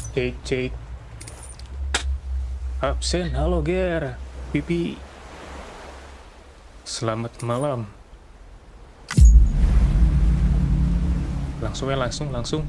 Cek. Absen, halo Ger. Pipi. Selamat malam. Langsung.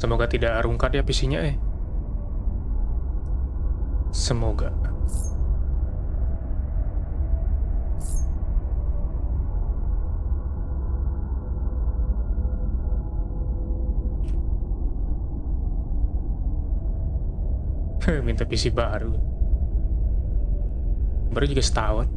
Semoga tidak rungkad ya PC-nya Semoga. Minta PC baru. Baru juga setahun.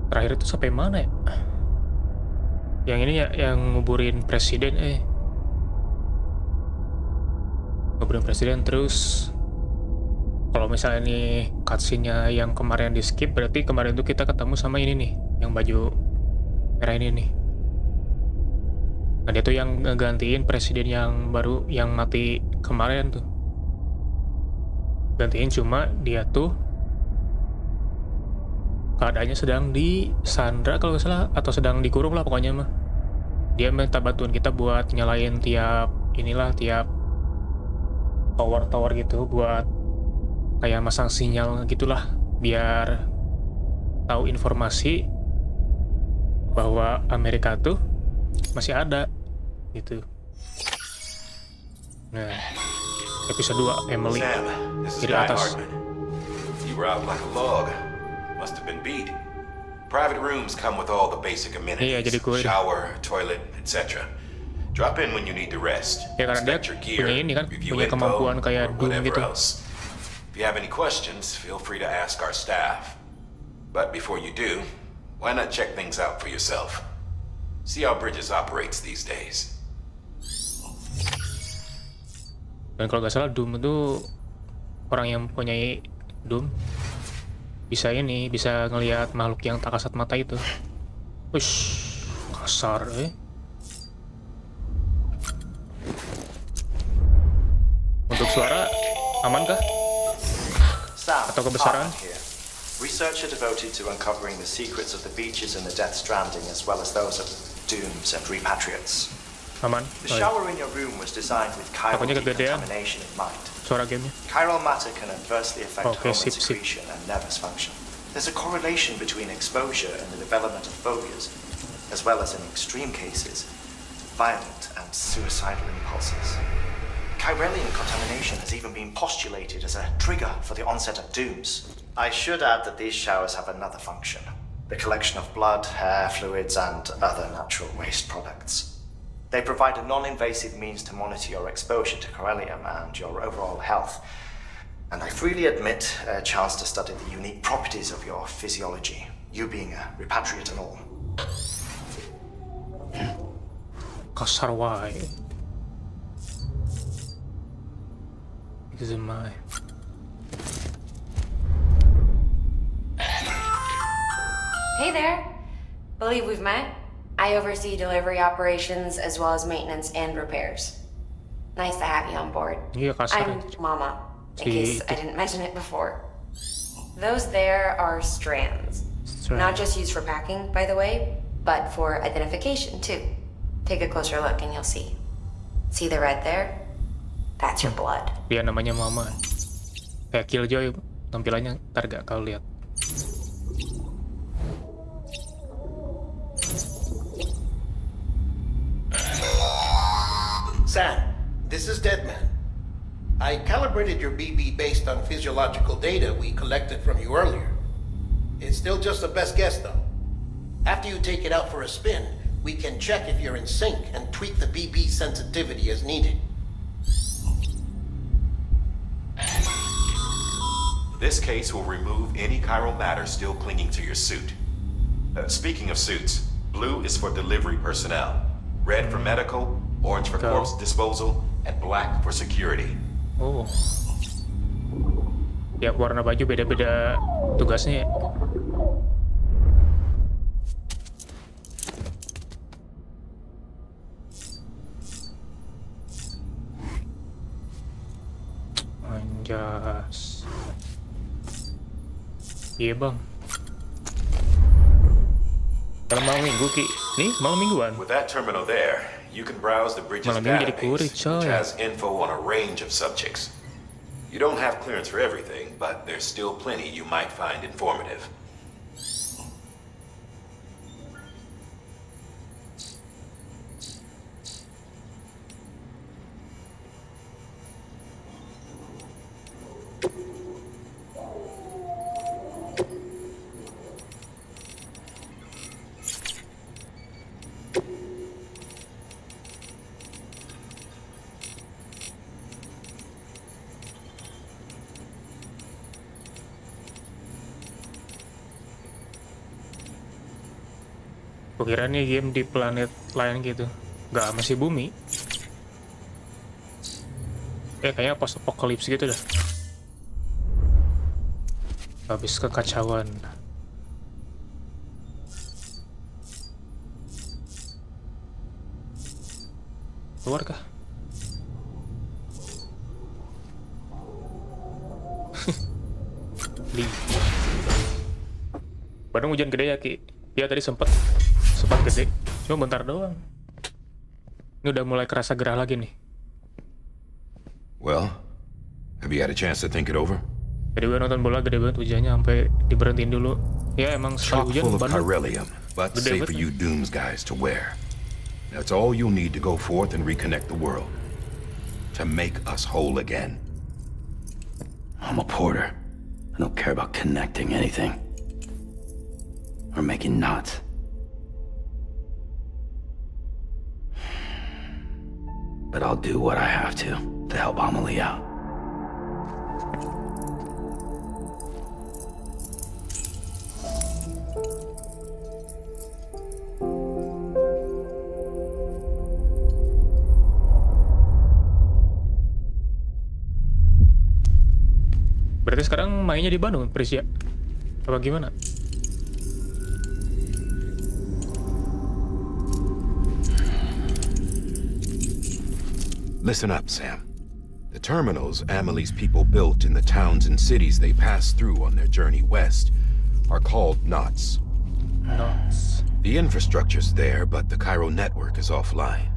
Terakhir itu sampai mana ya? Yang ini ya, yang nguburin presiden nguburin presiden. Terus kalau misalnya ini cutscene-nya yang kemarin di skip, berarti kemarin tuh kita ketemu sama ini nih, yang baju merah ini nih. Nah dia tuh yang ngegantiin presiden yang baru, yang mati kemarin tuh. Gantiin, cuma dia tuh keadaannya sedang disandra kalau nggak salah, atau sedang dikurung lah pokoknya mah. Dia minta bantuan kita buat nyalain tiap tower gitu, buat kayak masang sinyal gitulah, biar tahu informasi bahwa Amerika tuh masih ada gitu. Nah, episode 2 Emily dari atas. You were out like a log. Must have been beat. Private rooms come with all the basic amenities, shower, toilet, etc. Drop in when you need to rest. Ya karena dia punya ini kan, punya kemampuan kayak Doom gitu. If you have any questions, feel free to ask our staff. But before you do, why not check things out for yourself? See how Bridges operates these days. Dan kalau nggak salah Doom itu orang yang mempunyai Doom bisa ngelihat makhluk yang tak kasat mata itu. Ush, kasar Untuk suara aman kah? Atau kebesaran? Researcher devoted to uncovering the secrets of the beaches and the deathstranding, as well as those of dooms and repatriates. Aman. The shower in your room was designed with chiral decontamination in mind. Suara gamenya. Chiral matter can adversely affect hormone secretion and nervous function. There's a correlation between exposure and the development of phobias, as well as in extreme cases, violent and suicidal impulses. Chiralian contamination has even been postulated as a trigger for the onset of dooms. I should add that these showers have another function: the collection of blood, hair, fluids, and other natural waste products. They provide a non-invasive means to monitor your exposure to chiralium and your overall health. And I freely admit a chance to study the unique properties of your physiology, you being a repatriate and all. Kasar wae. Because of my... Hey there. Believe we've met. I oversee delivery operations as well as maintenance and repairs. Nice to have you on board. Iya, kasar. I'm Mama, in case I didn't mention it before. Those there are strands. Not just used for packing, by the way, but for identification too. Take a closer look and you'll see. See the red there? That's your blood. Dia namanya Mama. Kayak Killjoy tampilannya, ntar gak kau lihat. Sam, this is Deadman. I calibrated your BB based on physiological data we collected from you earlier. It's still just a best guess, though. After you take it out for a spin, we can check if you're in sync and tweak the BB sensitivity as needed. This case will remove any chiral matter still clinging to your suit. Speaking of suits, blue is for delivery personnel, red for medical, orange for corpse disposal, and black for security. Oh. Tiap warna baju beda-beda tugasnya ya. Anjas. Iya bang. Kalau malam minggu Ki, nih malam mingguan. With that terminal there, you can browse the bridge's Malam minggu jadi kurit, database, coy. which has info on a range of subjects. You don't have clearance for everything, but there's still plenty you might find informative. Kukira nih game di planet lain gitu, nggak masih bumi. Kayaknya post apocalypse gitu dah. Habis kekacauan. Keluar kah? Bandung hujan gede ya Ki? Ya tadi sempat gede, cuma bentar doang. Ini udah mulai kerasa gerah lagi nih. Well, have you had a chance to think it over? Jadi gue nonton bola gede banget hujannya sampai diberhentiin dulu. Ya emang sekali Chock hujan full of Bandung chiralium, but gede safe banget. for you dooms guys to wear. That's all you'll need to go forth and reconnect the world. To make us whole again. I'm a porter. I don't care about connecting anything. Or making knots. But I'll do what I have to help Amelie out. Berarti sekarang mainnya di Bandung, Prisya? Apa gimana? Listen up, Sam. The terminals Amelie's people built in the towns and cities they passed through on their journey west are called knots. Knots. The infrastructure's there, but the Cairo network is offline.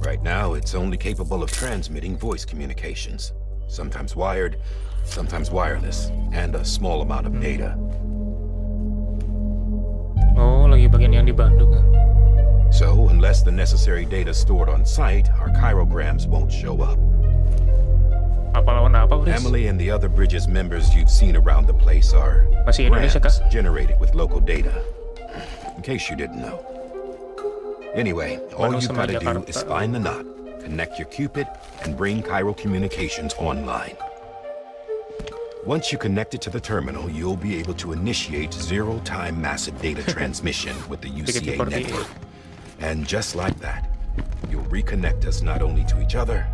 Right now, it's only capable of transmitting voice communications, sometimes wired, sometimes wireless, and a small amount of data. Oh, lagi bagian yang di Bandung. So, unless the necessary data stored on site, our chirograms won't show up. Apa lawan apa, Pris? Amelie and the other Bridges members you've seen around the place are Masih Indonesia kah? grams generated with local data. In case you didn't know. Anyway, all Bandung you sama gotta do Jakarta. is find the knot, connect your Cupid, and bring Cairo communications online. Once you connect it to the terminal, you'll be able to initiate zero-time massive data transmission with the UCA network. And just like that, you'll reconnect us not only to each other,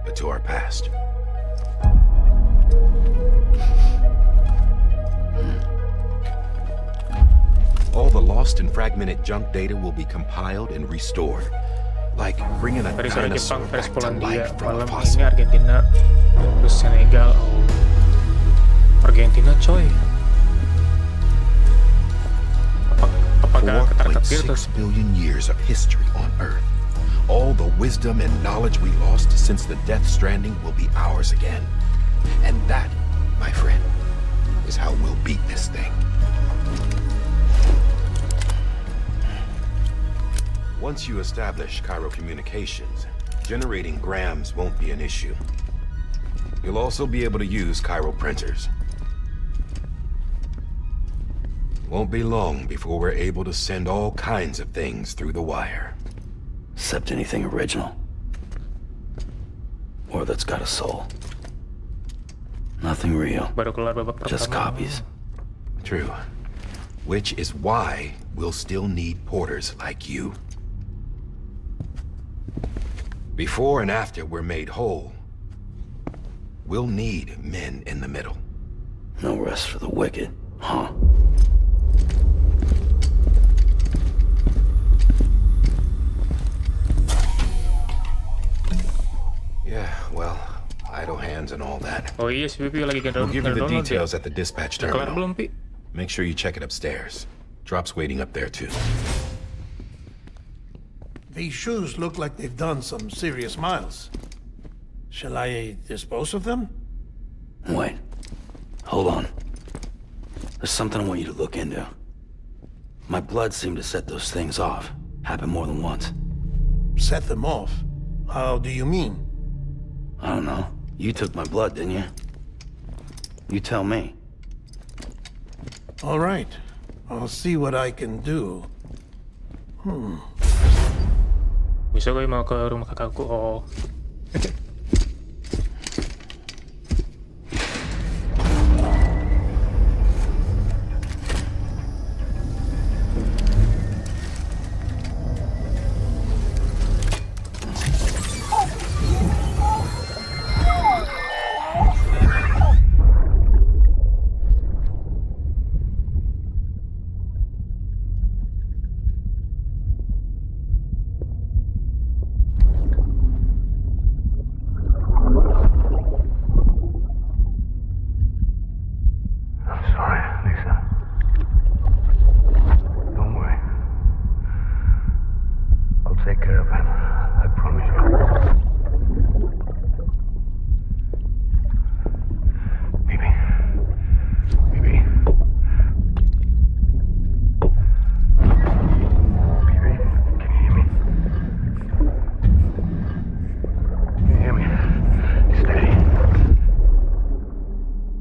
but to our past. All the lost and fragmented junk data will be compiled and restored, like bringing a Versi dinosaur Jepang, versi back to Polandia, life from a malam ini fossil. Argentina, terus Senegal. Oh, Argentina coy. Apa gak ketar-ketir tuh? 4.6 billion years of history on Earth. All the wisdom and knowledge we lost since the Deathstranding will be ours again. And that, my friend, is how we'll beat this thing. Once you establish Cairo communications, generating grams won't be an issue. You'll also be able to use Cairo printers. Won't be long before we're able to send all kinds of things through the wire. Except anything original. Or that's got a soul. Nothing real. Baru keluar babak Just pertama. copies. True. Which is why we'll still need porters like you. Before and after we're made whole, we'll need men in the middle. No rest for the wicked, huh? Yeah, well, idle hands and all that. Oh iya, si Pipi lagi We'll give you the download ya. details at the dispatch Udah kelar belum, terminal. Pi? Make sure you check it upstairs. Drop's waiting up there too. These shoes look like they've done some serious miles. Shall I dispose of them? Wait. Hold on. There's something I want you to look into. My blood seemed to set those things off. Happened more than once. Set them off? How do you mean? I don't know. You took my blood, didn't you? You tell me. All right. I'll see what I can do. Bisa gue mau ke rumah kakakku. Oh.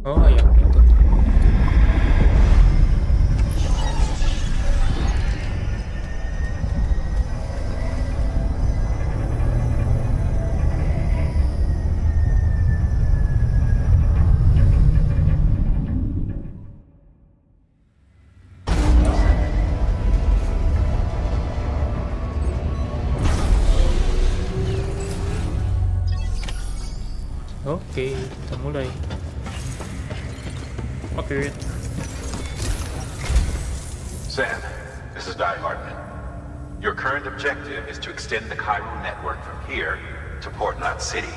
Oh ya, itu. Oke, kita mulai. Oke. Sam, this is Di Hartman. Your current objective is to extend the Cairo network from here to Port Knot City.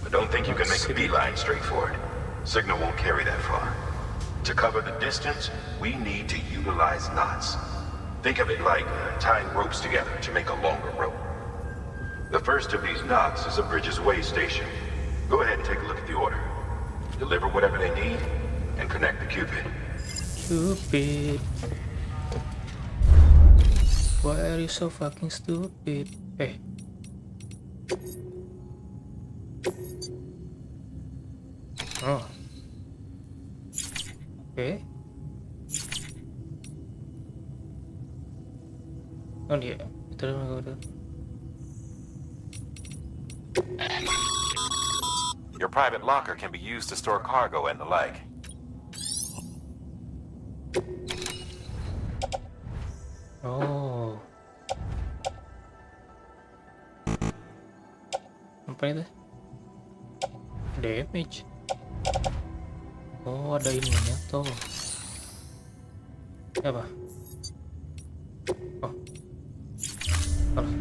But don't think you can make a beeline straight for it. Signal won't carry that far. To cover the distance, we need to utilize knots. Think of it like tying ropes together to make a longer rope. The first of these knots is a Bridges Way station. Go ahead and take a look at the order. Deliver whatever they need, and connect the Cupid. Stupid. Why are you so fucking stupid? Oh. Oke. Oh dia. Kita udah. Your private locker can be used to store cargo and the like. Oh. Apa itu? Damage. Oh, ada ininya tuh. Ini apa? Oh. Salah.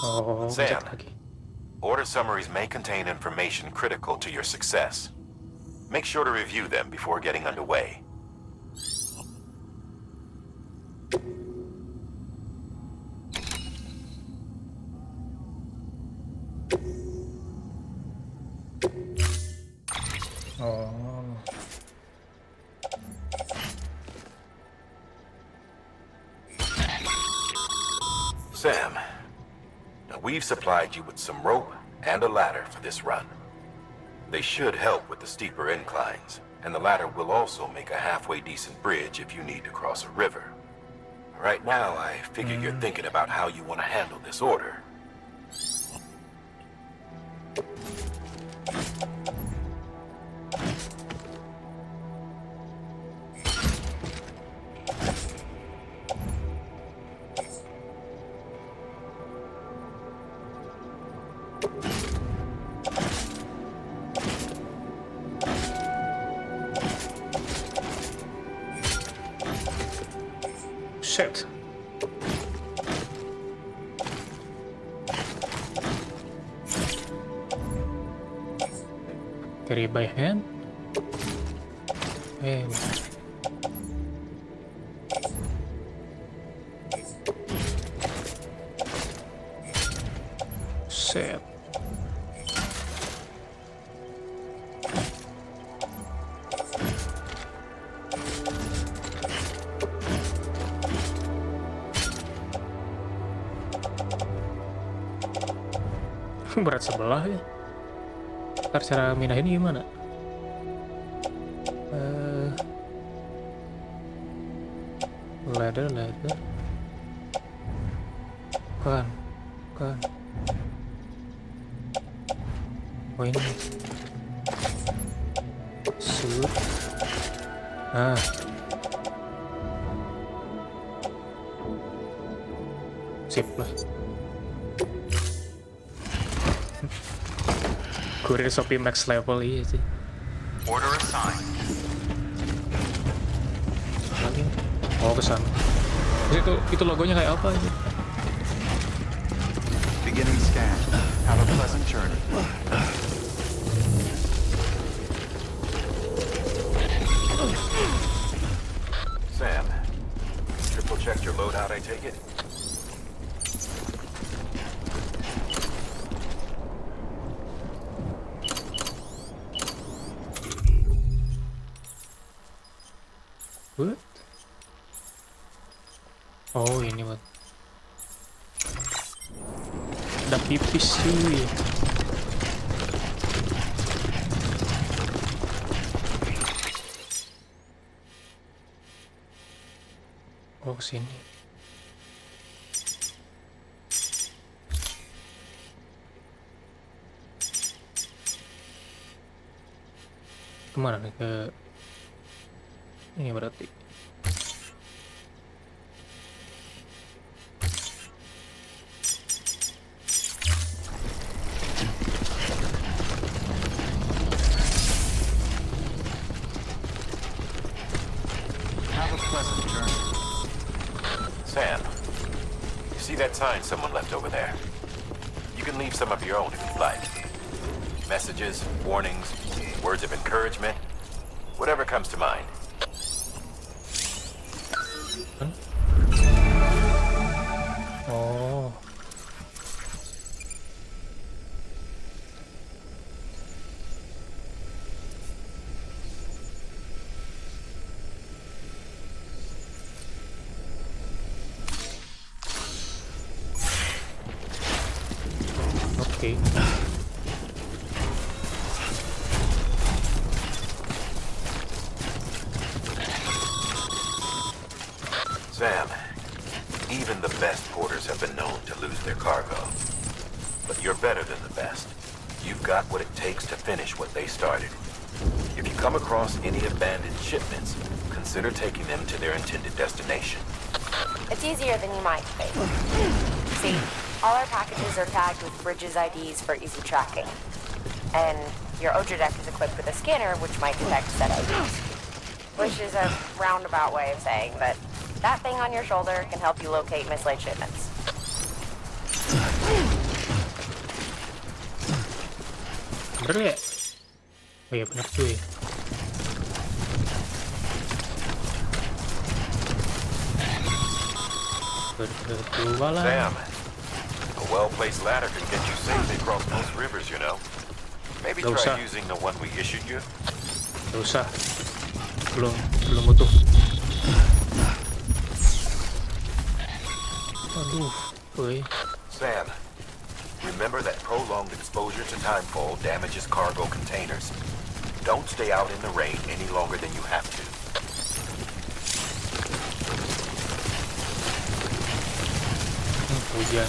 Oh, Sam, lagi. order summaries may contain information critical to your success. Make sure to review them before getting underway. Oh. Sam, now we've supplied you with some rope and a ladder for this run. They should help with the steeper inclines, and the latter will also make a halfway decent bridge if you need to cross a river. Right now, I figure you're thinking about how you want to handle this order. Shit. Carry by hand? Eh. Shit. Berat sebelah ya. Ntar cara minahin gimana? Ladder. Bukan. Oh ini. Shoot. Ah. Sip lah. Kurir Shopee max level iya sih. Order assigned. Lagi. Oh kesana. Itu logonya kayak apa aja? Beginning scan. Have a pleasant journey. Sam, triple checked your loadout, I take it? What? Oh ini buat ada pipis cuy. Oh kesini. Kemana nih? Ke ini berarti. Have a pleasant journey. Sam, you see that sign someone left over there? You can leave some of your own if you'd like. Messages, warnings, words of encouragement, whatever comes to mind. Oh. Oke. Sam, even the best porters have been known to lose their cargo. But you're better than the best. You've got what it takes to finish what they started. If you come across any abandoned shipments, consider taking them to their intended destination. It's easier than you might think. See, all our packages are tagged with Bridges IDs for easy tracking. And your Odra deck is equipped with a scanner which might detect set IDs. Which is a roundabout way of saying that that thing on your shoulder can help you locate mislaid shipments. Bener ya? Oh iya bener cuy. Berdua lah. Sam, a well-placed ladder can get you safely across most rivers, you know. Maybe Gak usah. try using the one we issued you. Gak usah. Belum butuh. Aduh, woi. Sam, Remember that prolonged exposure to timefall damages cargo containers. Don't stay out in the rain any longer than you have to. Hujan.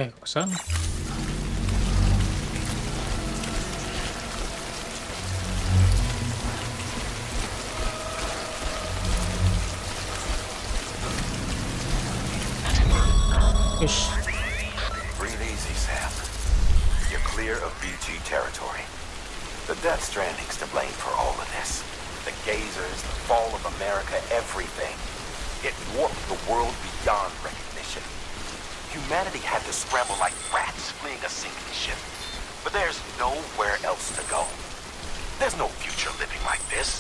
Kesana. Ish. Breathe easy, Sam. You're clear of BG territory. The deathstranding's to blame for all of this. The gazers, the fall of America, everything. It warped the world beyond recognition. Humanity had to scramble like rats fleeing a sinking ship. But there's nowhere else to go. There's no future living like this.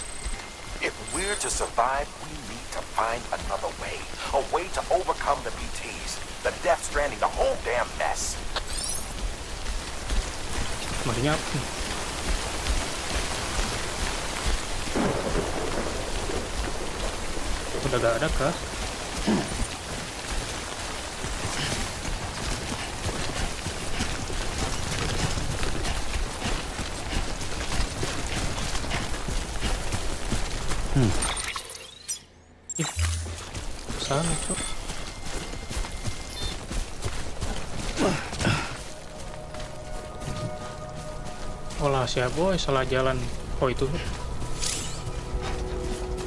If we're to survive, we need to find another way. A way to overcome the BTs, the death stranding, the whole damn mess. Makanya udah gak ada kah? Ih, sana cok. Olah siapa boy salah jalan. Oh itu.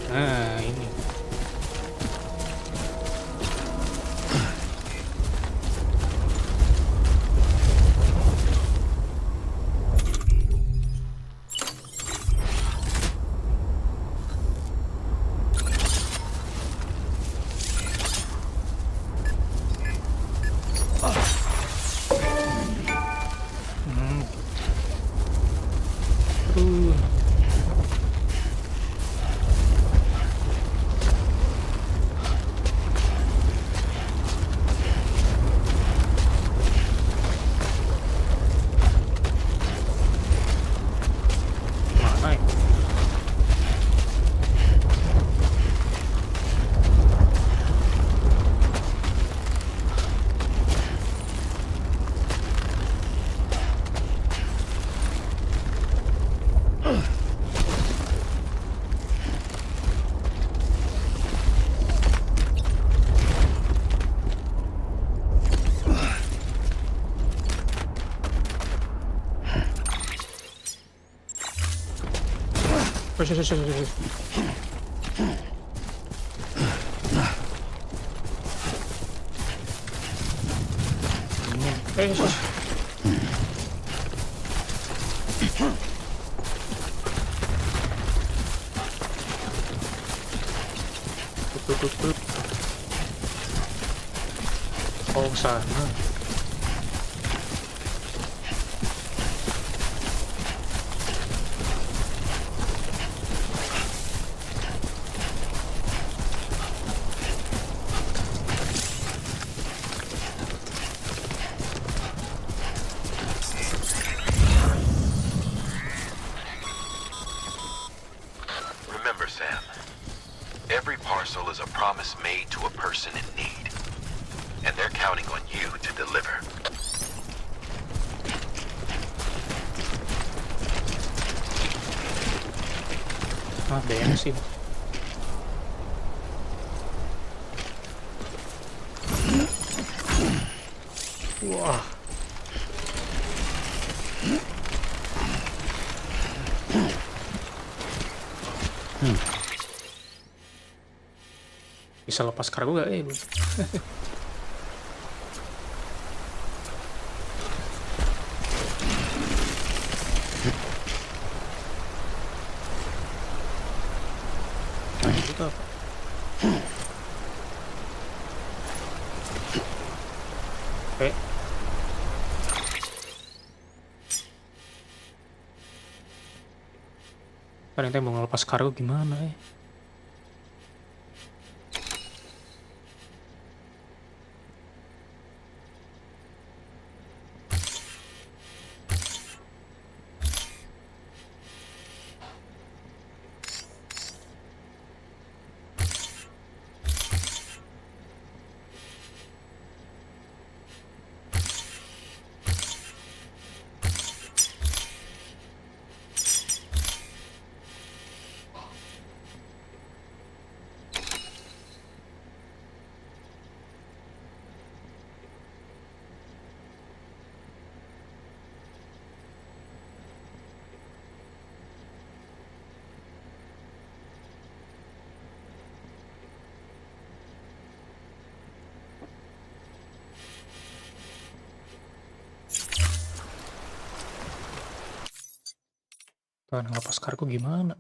Nah ini. Wes, wes, wes, wes, wes. Wes, wes. Tutup. Oh, sana. Remember, Sam, every parcel is a promise made to a person in need. And they're counting on you to deliver. Bensin. Wah. Bisa lepas kargo gak? Nah, itu apa? Oke. Kan ente mau ngelepas kargo gimana ya? Tuh, ngelepas kargo gimana?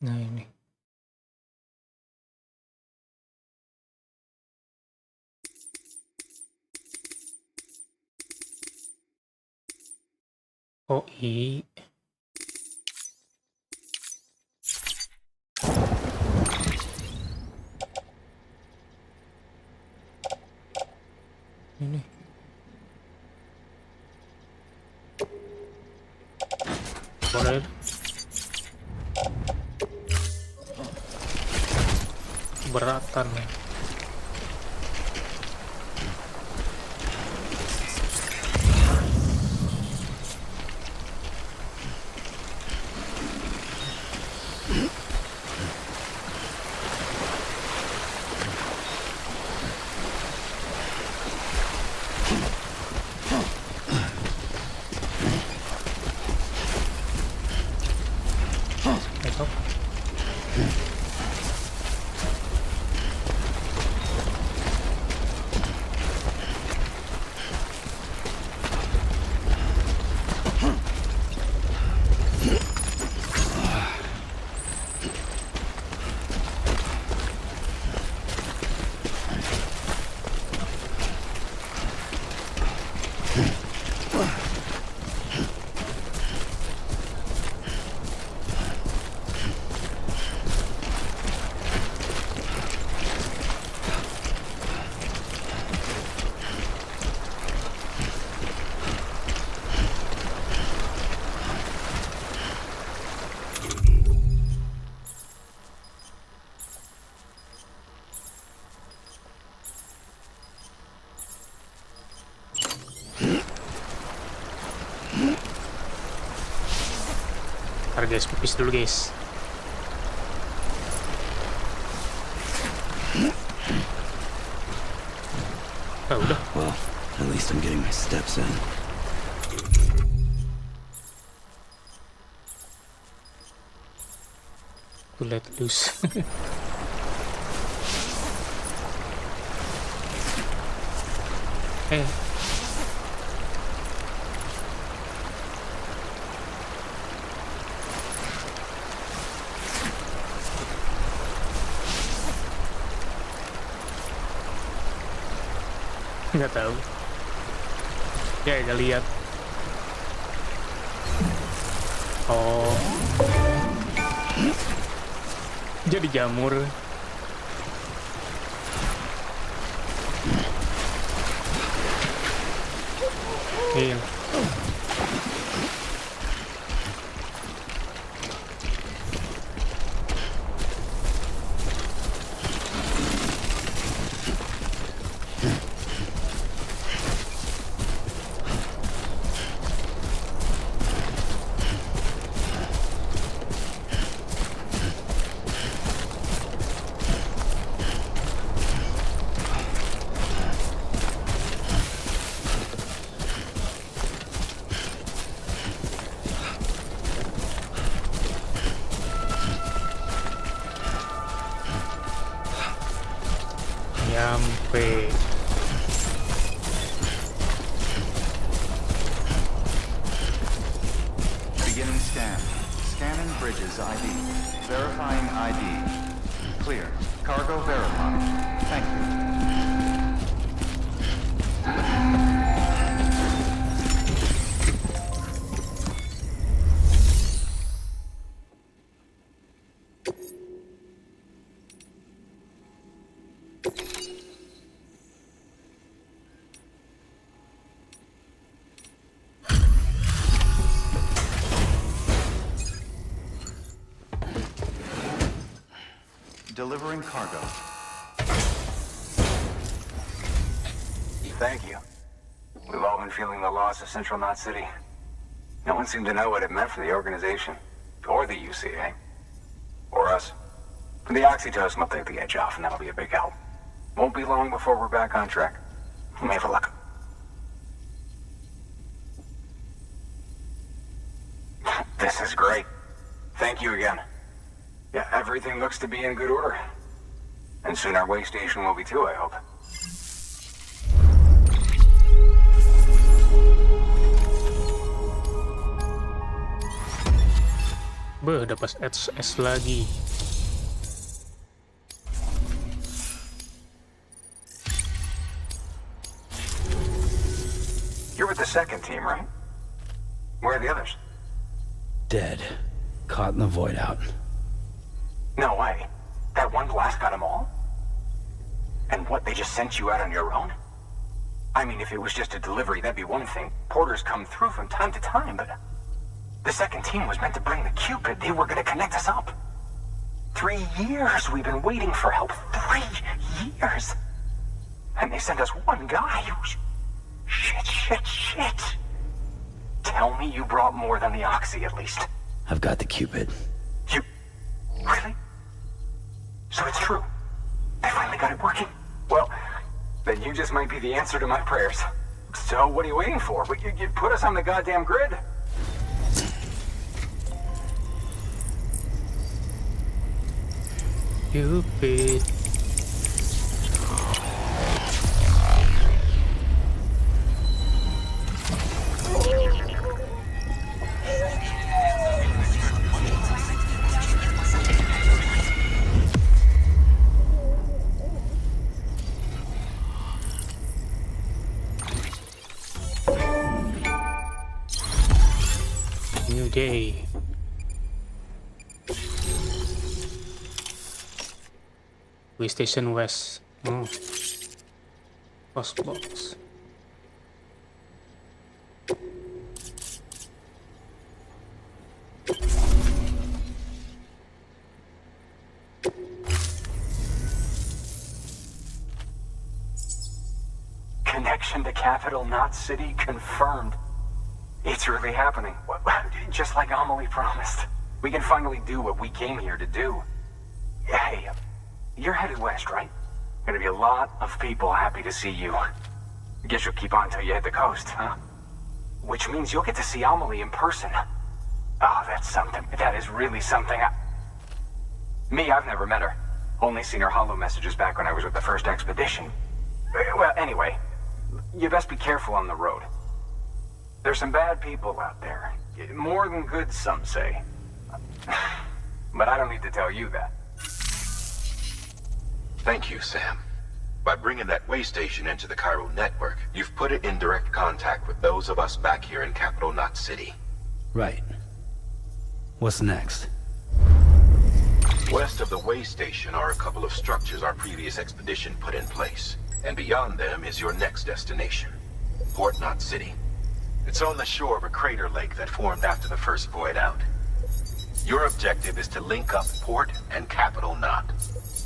Nah ini. Oh iya. Ini. Boleh. Beratan ya. Besok. Bentar guys, pipis dulu guys. Oh, udah. Well, at least I'm getting my steps in. To let loose. Nggak tahu. Ya, udah lihat. Oh. Jadi jamur. Iya. Nyampe. Beginning scan. Scanning bridges ID. Verifying ID. Clear. Cargo verified. Thank you. Delivering cargo. Thank you. We've all been feeling the loss of Central Knot City. No one seemed to know what it meant for the organization, or the UCA, or us. The oxytocin will take the edge off, and that'll be a big help. Won't be long before we're back on track. We may have a luck. This is great. Thank you again. Yeah, everything looks to be in good order. And soon our way station will be too, I hope. Beuh, dapat S lagi. You're with the second team, right? Where are the others? Dead. Caught in the void out. No way. That one blast got them all? And what, they just sent you out on your own? I mean, if it was just a delivery, that'd be one thing. Porters come through from time to time, but... The second team was meant to bring the Cupid. They were gonna connect us up. 3 years we've been waiting for help. 3 years! And they sent us one guy who's... Shit. Tell me you brought more than the Oxy, at least. I've got the Cupid. You... Really? So it's true. I finally got it working. Well, then you just might be the answer to my prayers. So what are you waiting for? You put us on the goddamn grid. Cupid. New day. Way Station West. Post box. Connection to Capital Knot City confirmed. It's really happening. Just like Amelie promised. We can finally do what we came here to do. Hey, you're headed west, right? Gonna be a lot of people happy to see you. Guess you'll keep on till you hit the coast, huh? Which means you'll get to see Amelie in person. Oh, that's something. That is really something. Me, I've never met her. Only seen her holo messages back when I was with the first expedition. Well, anyway, you best be careful on the road. There's some bad people out there. More than good, some say. But I don't need to tell you that. Thank you, Sam. By bringing that way station into the Cairo network, you've put it in direct contact with those of us back here in Capital Knot City. Right. What's next? West of the way station are a couple of structures our previous expedition put in place. And beyond them is your next destination, Port Knot City. It's on the shore of a crater lake that formed after the first void out. Your objective is to link up Port and Capital Knot.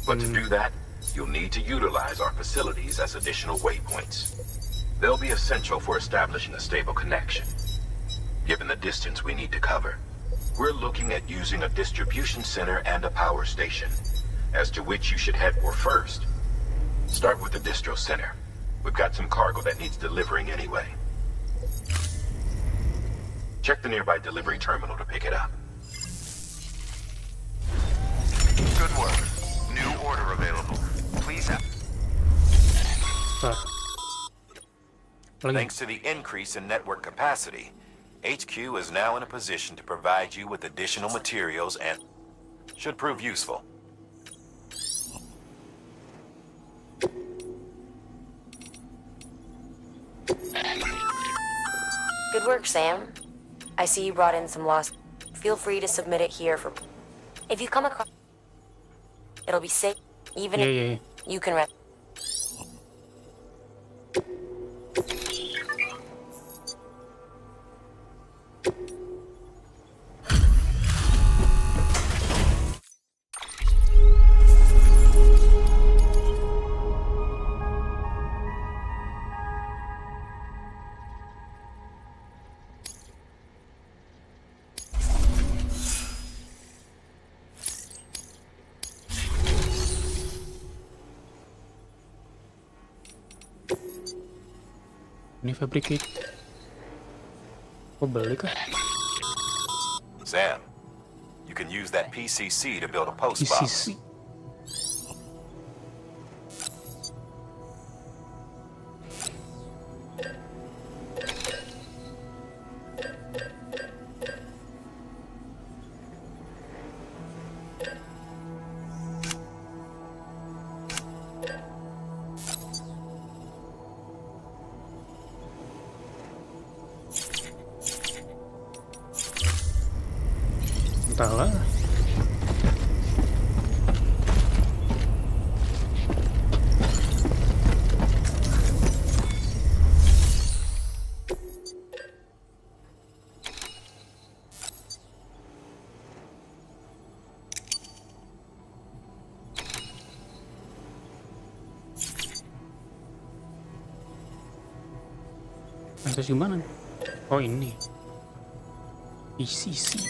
But to do that, you'll need to utilize our facilities as additional waypoints. They'll be essential for establishing a stable connection. Given the distance we need to cover, we're looking at using a distribution center and a power station, as to which you should head for first. Start with the distro center. We've got some cargo that needs delivering anyway. Check the nearby delivery terminal to pick it up. Good work. New order available. Please have... Thanks to the increase in network capacity, HQ is now in a position to provide you with additional materials and should prove useful. Good work, Sam. I see you brought in some lost. Feel free to submit it here for... If you come across... It'll be safe, even if you can rest. Ini fabricate. Oh, beli kah? Sam, you can use that PCC to build a post box. PCC. Entahlah. Atas gimana? Oh, ini. PCC.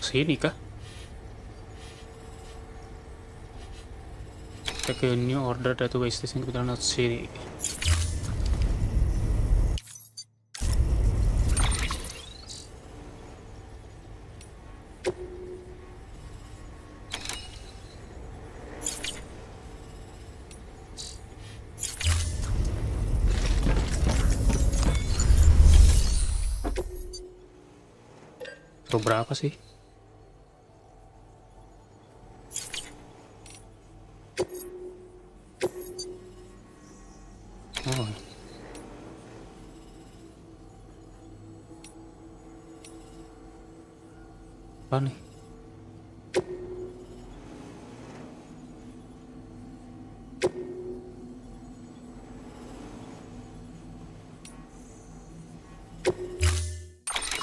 Sini kah? Take a new order that way station kita not sini. Itu berapa sih? Oh. Apa nih?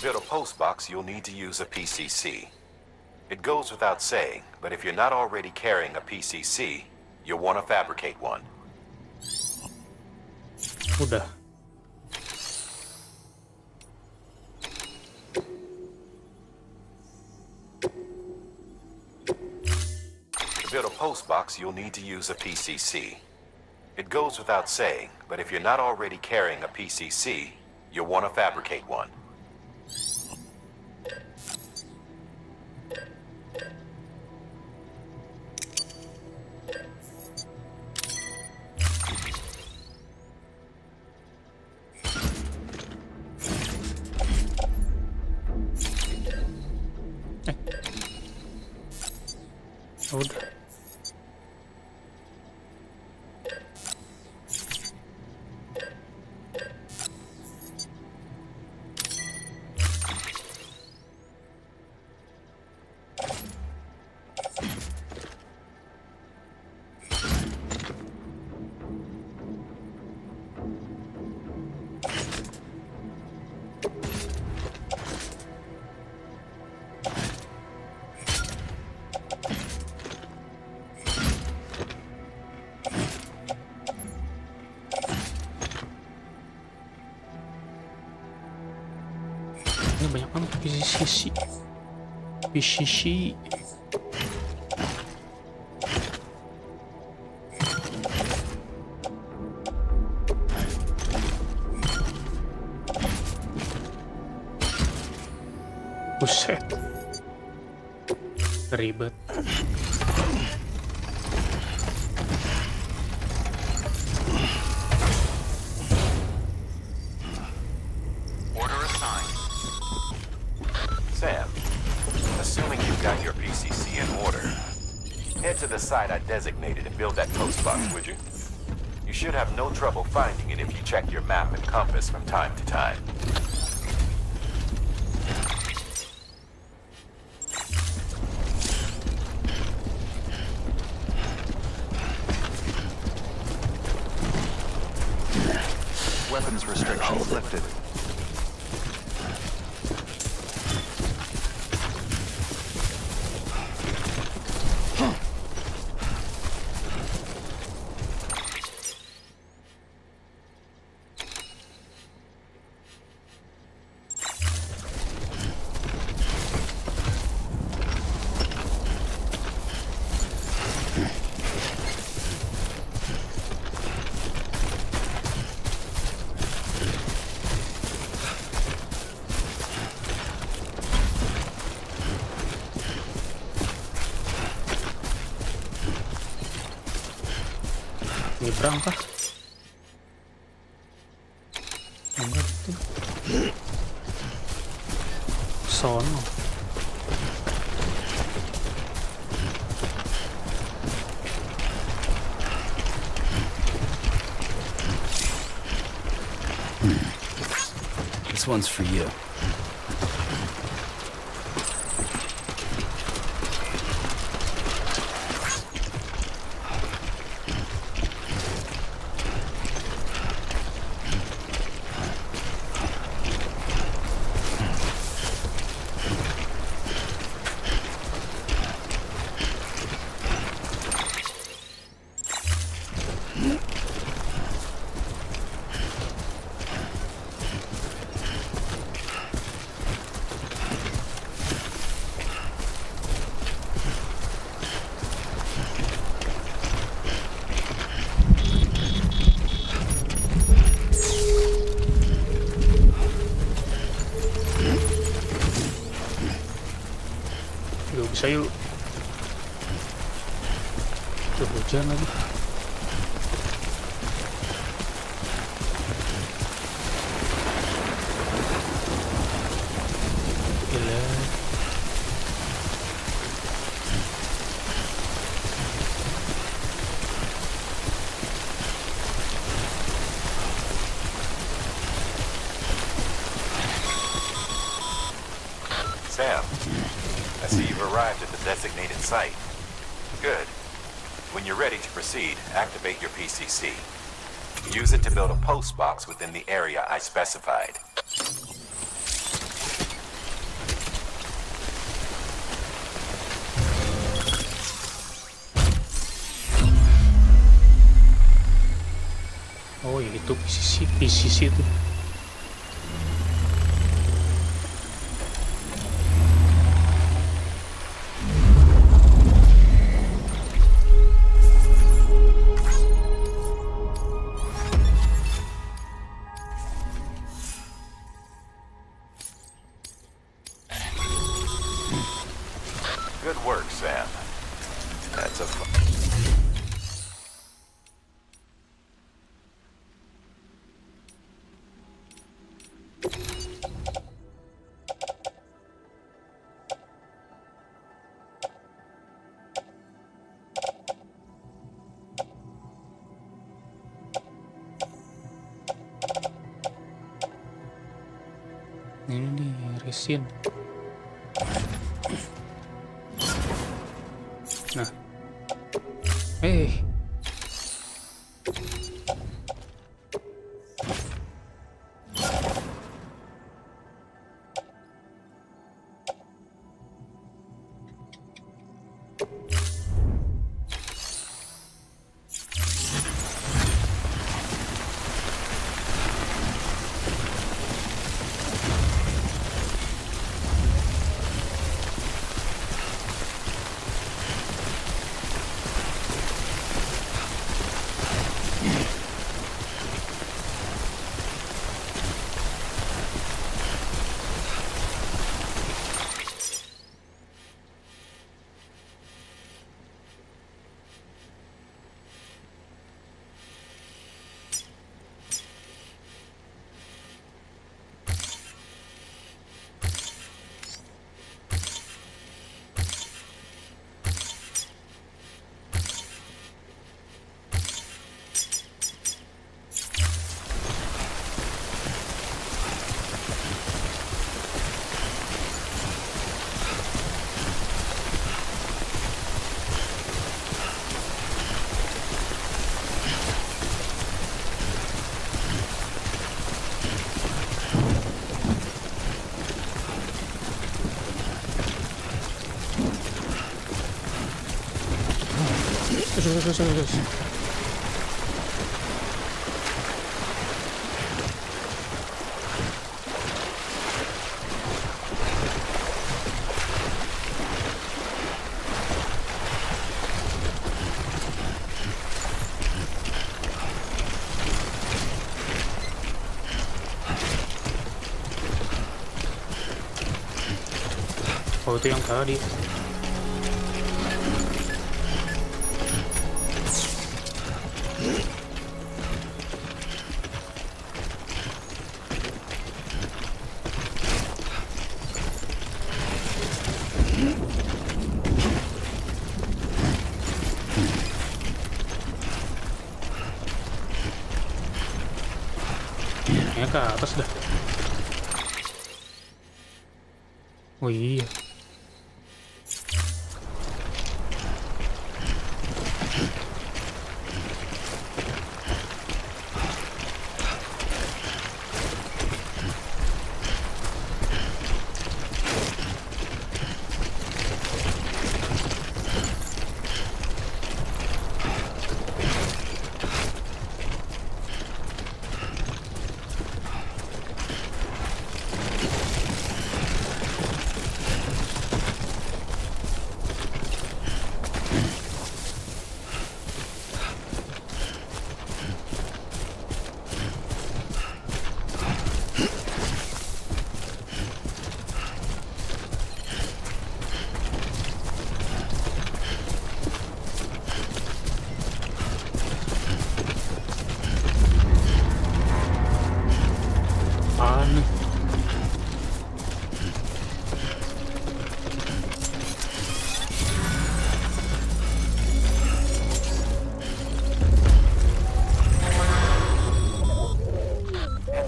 build a post box, you'll need to use a PCC. It goes without saying, but if you're not already carrying a PCC, you'll want to fabricate one. Udah. To build a post box, you'll need to use a PCC. It goes without saying, but if you're not already carrying a PCC, you'll want to fabricate one. Udah. Ini banyak banget PCC. Buset. Ribet. Order assigned. Sam, assuming you've got your PCC in order, head to the site I designated and build that post box, would you? You should have no trouble finding it if you check your map and compass from time to time. Weapons restrictions lifted. Nyebrang kah? Enggak tuh. Sono. This one's for you. Gak bisa yuk. Tuh hujan lagi. Gila. Sam, I see you've arrived at the designated site. Good. When you're ready to proceed, activate your PCC. Use it to build a post box within the area I specified. tuh PCC tuh. Good work, Sam. That's a Ini nih resin. Nah, terus. Oh, itu yang tadi. Kayaknya ke atas dah. Oh iya.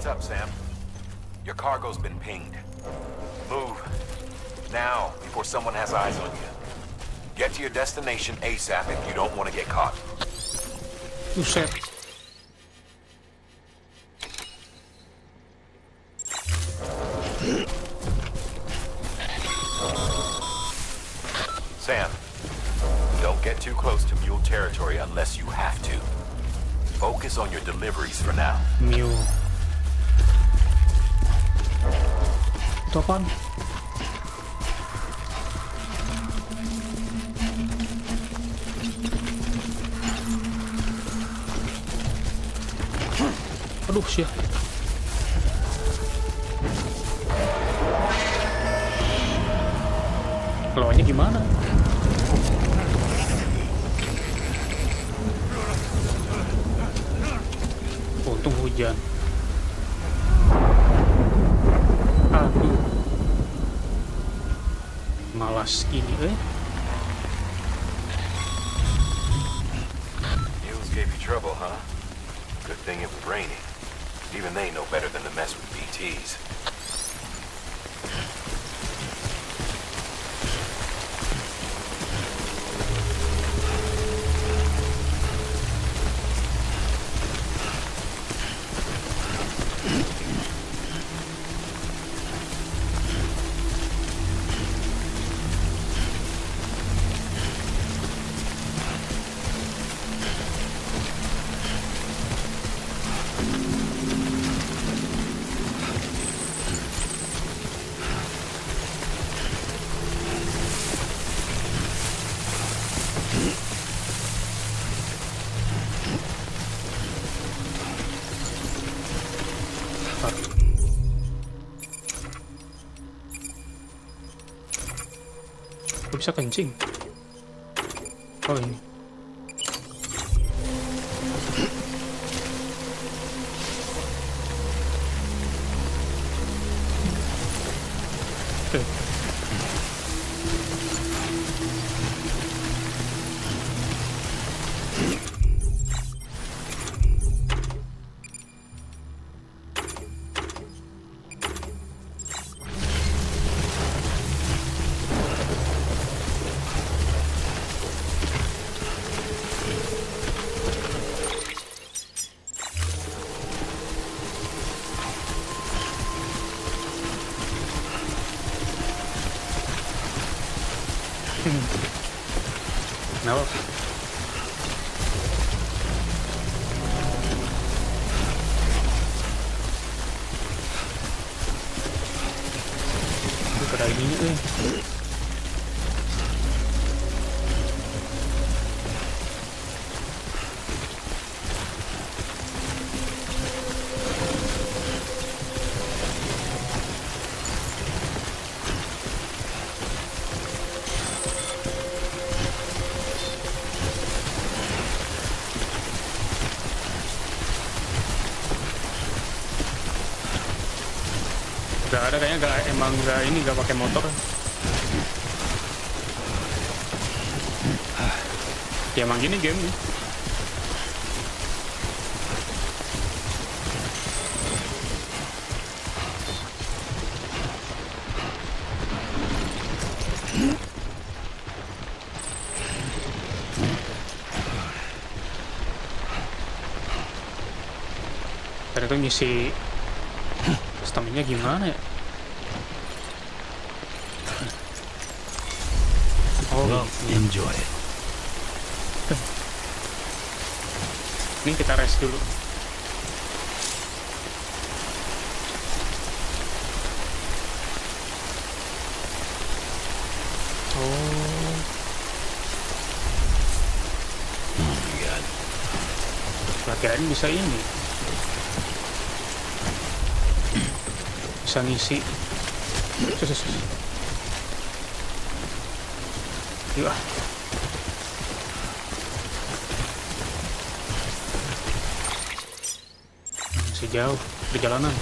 up, Sam. Your cargo's been pinged. Move. Now, before someone has eyes on you. Get to your destination ASAP if you don't want to get caught. Buset. Sam, don't get too close to mule territory unless you have to. Focus on your deliveries for now. Mew. Itu apaan? Aduh, sia. Lawannya gimana? Untung hujan. Aduh. Malas gini, Mules gave you trouble, huh? Good thing it was raining. Even they know better than to mess with BTs. Kok bisa kencing? Oh ini. Oke. Kenapa? Itu ada ininya Gak ada kayaknya, emang gak pakai motor. Ya emang gini game nih. Tadi tuh ngisi stamina gimana ya? Oh, Well, enjoy it. Ini kita rest dulu. Oh. Oh my god. Kira-kira bisa ini. Bisa ngisi. Yuk ah. Masih jauh perjalanan.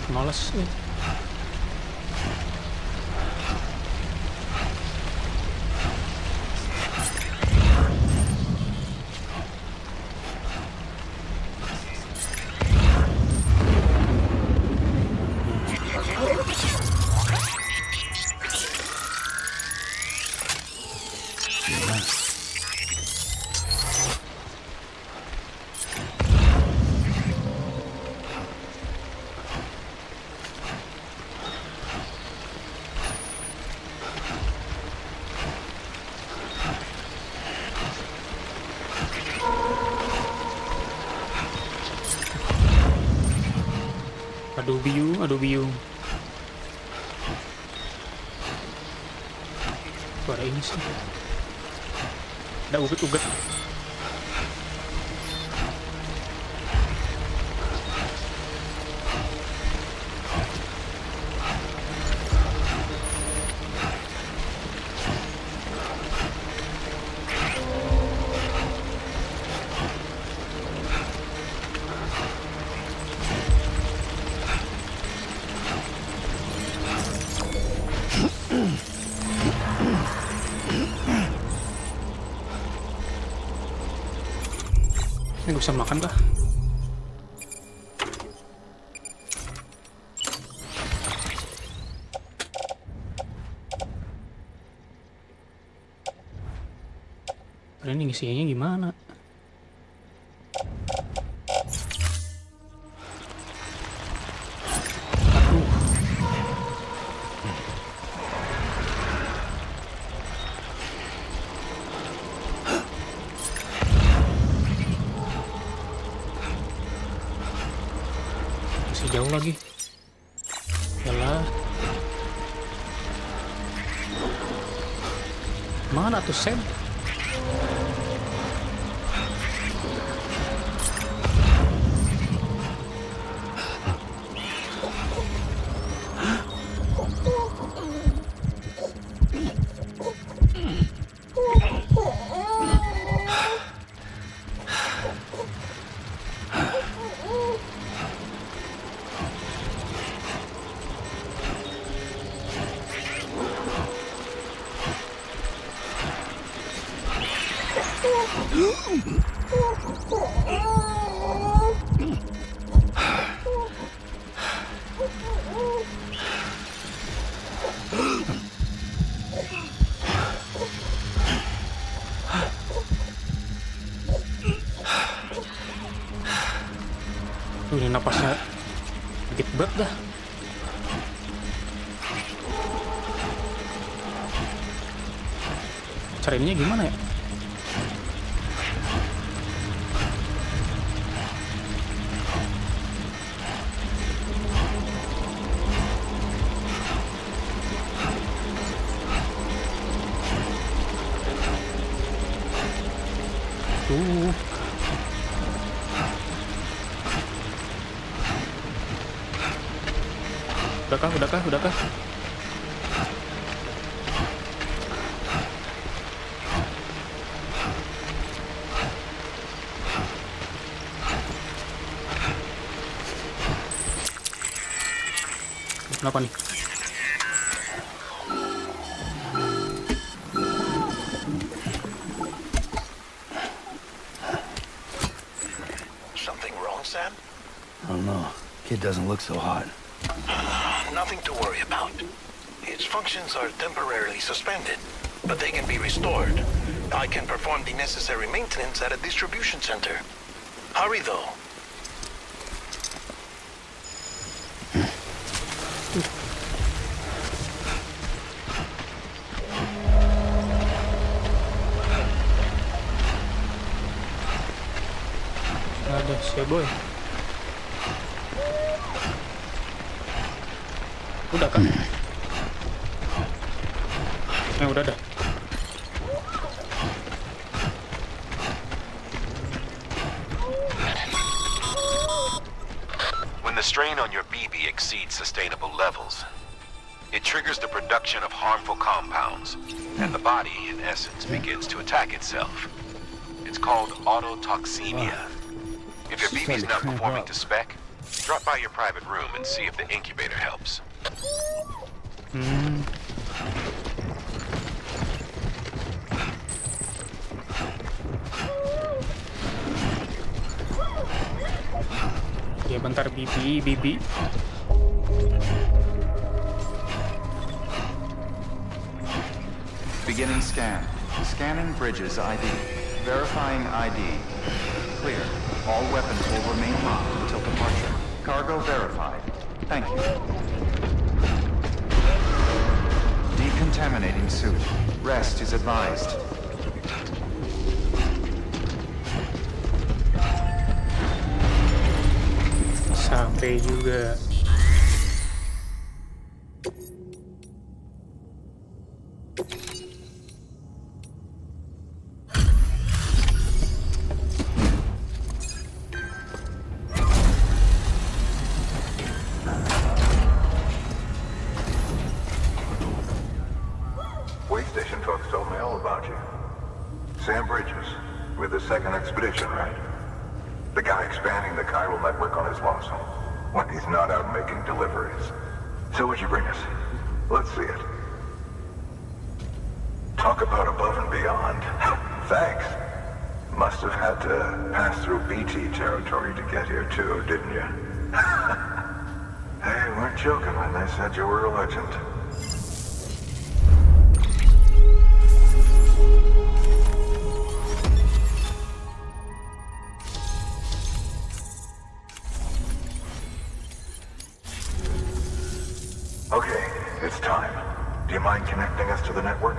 Males nih. Aduh biung. Suara ini sih. Ada uget-uget. Ini gue bisa makan kah? Ini ngisinya gimana? Aduh. Masih jauh lagi. Yalah. Mana tuh Sam? Ini napasnya dikit berat dah. Cara ininya gimana ya? Udahkah? Kenapa nih? Something wrong, Sam? I don't know. Kid doesn't look so hot. Nothing to worry about. Its functions are temporarily suspended, but they can be restored. I can perform the necessary maintenance at a distribution center. Hurry, though. Ada si boy. Udah kan? Udah dah. When the strain on your BB exceeds sustainable levels, it triggers the production of harmful compounds, and the body, in essence, begins to attack itself. It's called autotoxemia. If your BB's not performing to spec, drop by your private room and see if the incubator helps. Ya bentar Bibi. Beginning scan. Scanning bridges ID. Verifying ID. Clear. All weapons will remain locked until departure. Cargo verified. Thank you. Decontaminating suit. Rest is advised. Sampai juga. Bridges. With the second expedition, right? The guy expanding the chiral network on his lonesome. When he's not out making deliveries. So what'd you bring us? Let's see it. Talk about above and beyond. Thanks. Must have had to pass through BT territory to get here too, didn't you? Hey, weren't joking when they said you were a legend. Okay, it's time. Do you mind connecting us to the network?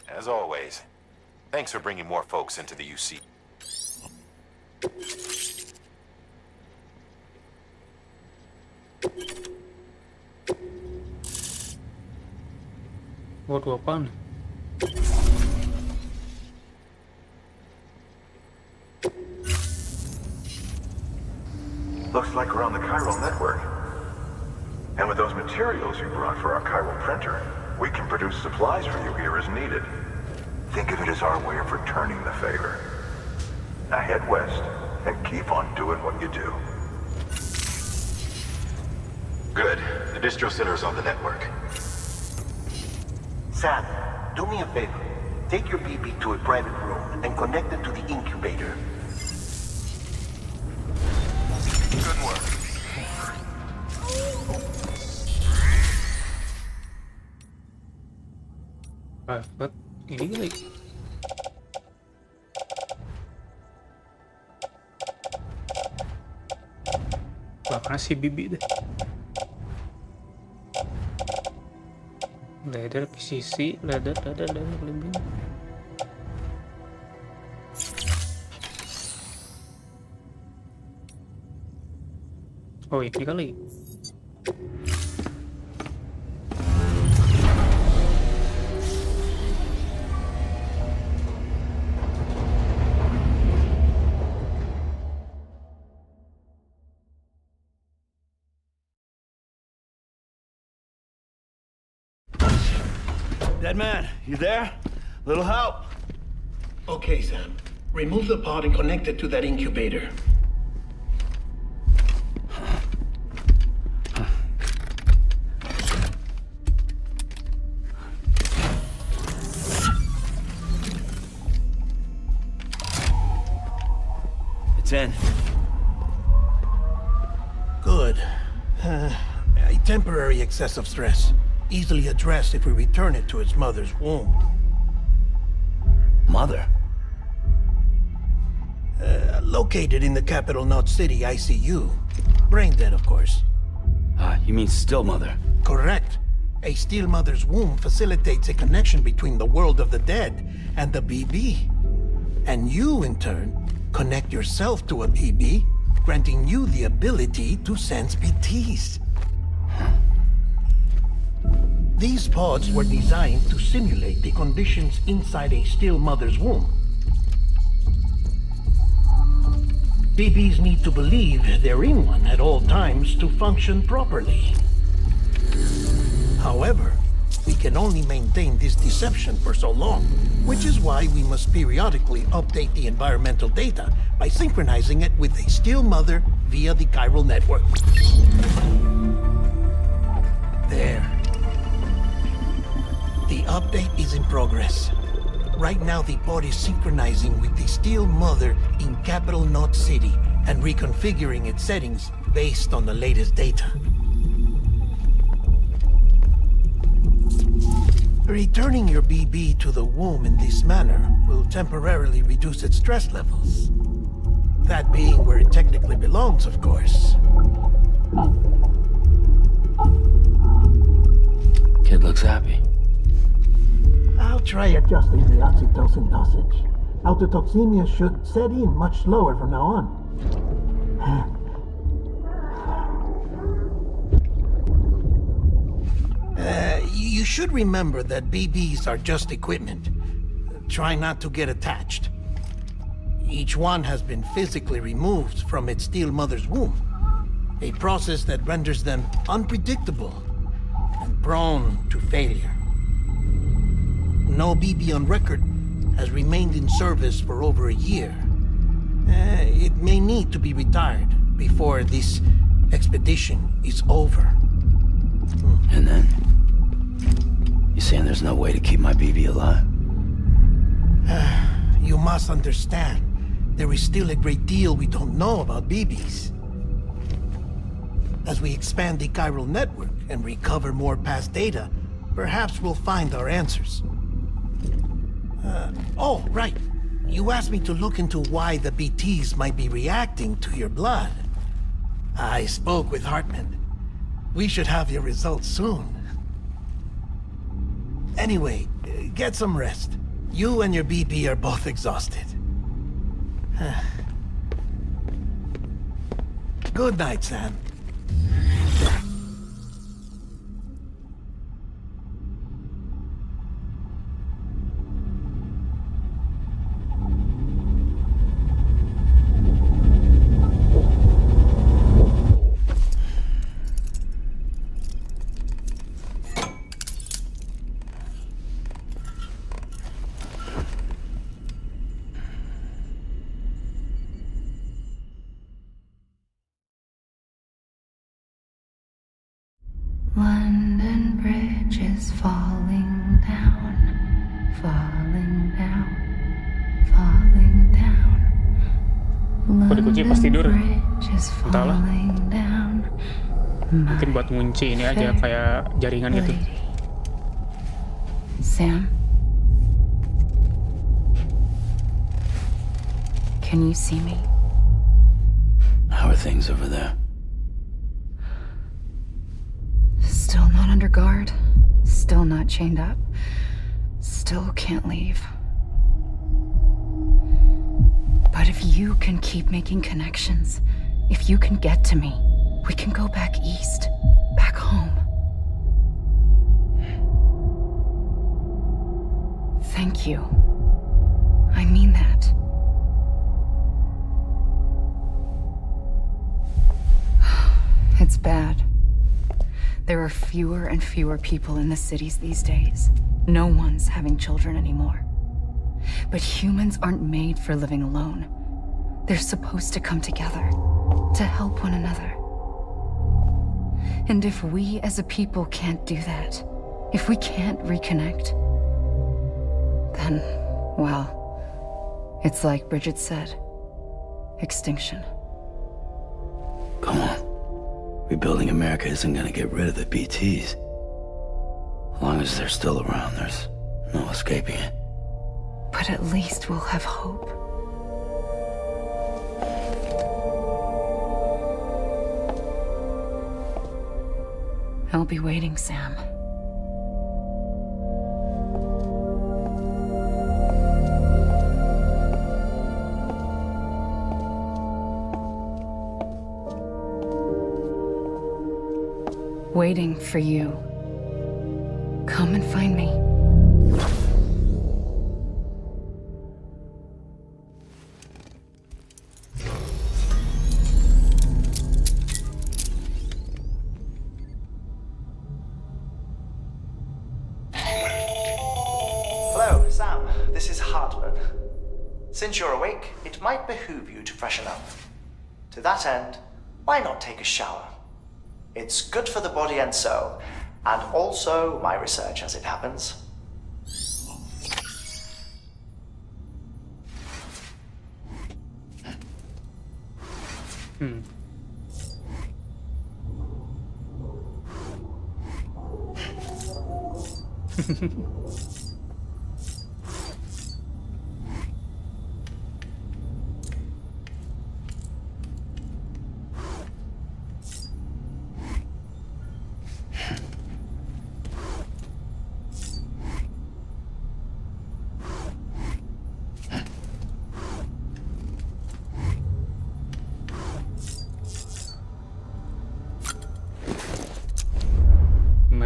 As always, thanks for bringing more folks into the UC. Waduh, apaan? Looks like we're on the chiral network. And with those materials you brought for our chiral printer, we can produce supplies for you here as needed. Think of it as our way of returning the favor. Now head west and keep on doing what you do. Good. The distro center's on the network. Sam, do me a favor. Take your BB to a private room and connect it to the incubator. Good work. Private ini kali. Bahkan si bibi deh. Ladder PCC, ladder lebih. Oh ini kali. Dead man, you there? Little help? Okay, Sam. Remove the pod and connect it to that incubator. It's in. Good. A temporary excess of stress. Easily addressed if we return it to its mother's womb. Mother? Located in the capital Knot City ICU. Brain dead, of course. You mean still mother? Correct. A still mother's womb facilitates a connection between the world of the dead and the BB. And you, in turn, connect yourself to a BB, granting you the ability to sense BTs. These pods were designed to simulate the conditions inside a still mother's womb. BBs need to believe they're in one at all times to function properly. However, we can only maintain this deception for so long, which is why we must periodically update the environmental data by synchronizing it with a still mother via the chiral network. There. The update is in progress. Right now, the pod is synchronizing with the still mother in capital Knot City and reconfiguring its settings based on the latest data. Returning your BB to the womb in this manner will temporarily reduce its stress levels. That being where it technically belongs, of course. happy. I'll try adjusting the oxytocin dosage. Autotoxemia should set in much slower from now on. You should remember that BBs are just equipment. Try not to get attached. Each one has been physically removed from its steel mother's womb, a process that renders them unpredictable and prone to failure. No BB on record has remained in service for over a year. It may need to be retired before this expedition is over. And then? You saying there's no way to keep my BB alive? You must understand, there is still a great deal we don't know about BBs. As we expand the chiral network and recover more past data, perhaps we'll find our answers. Oh, right. You asked me to look into why the BTs might be reacting to your blood. I spoke with Hartman. We should have your results soon. Anyway, get some rest. You and your BB are both exhausted. Good night, Sam. London Bridge is falling down, falling down, falling down. Kok dikunci pas tidur? Bridge is Entahlah. falling down. Mungkin buat ngunci ini aja kayak jaringan gitu. Sam? Can you see me? How are things over there? Still not under guard. Still not chained up. Still can't leave. But if you can keep making connections, if you can get to me, we can go back east, back home. Thank you. I mean that. It's bad. There are fewer and fewer people in the cities these days. No one's having children anymore. But humans aren't made for living alone. They're supposed to come together, to help one another. And if we as a people can't do that, if we can't reconnect, then, well, it's like Bridget said, extinction. Come on. Rebuilding America isn't gonna get rid of the BTs. As long as they're still around, there's no escaping it. But at least we'll have hope. I'll be waiting, Sam. Waiting for you. Come and find me. Hello, Sam. This is Hartman. Since you're awake, it might behoove you to freshen up. To that end, why not take a shower? It's good for the body and soul, and also my research as it happens.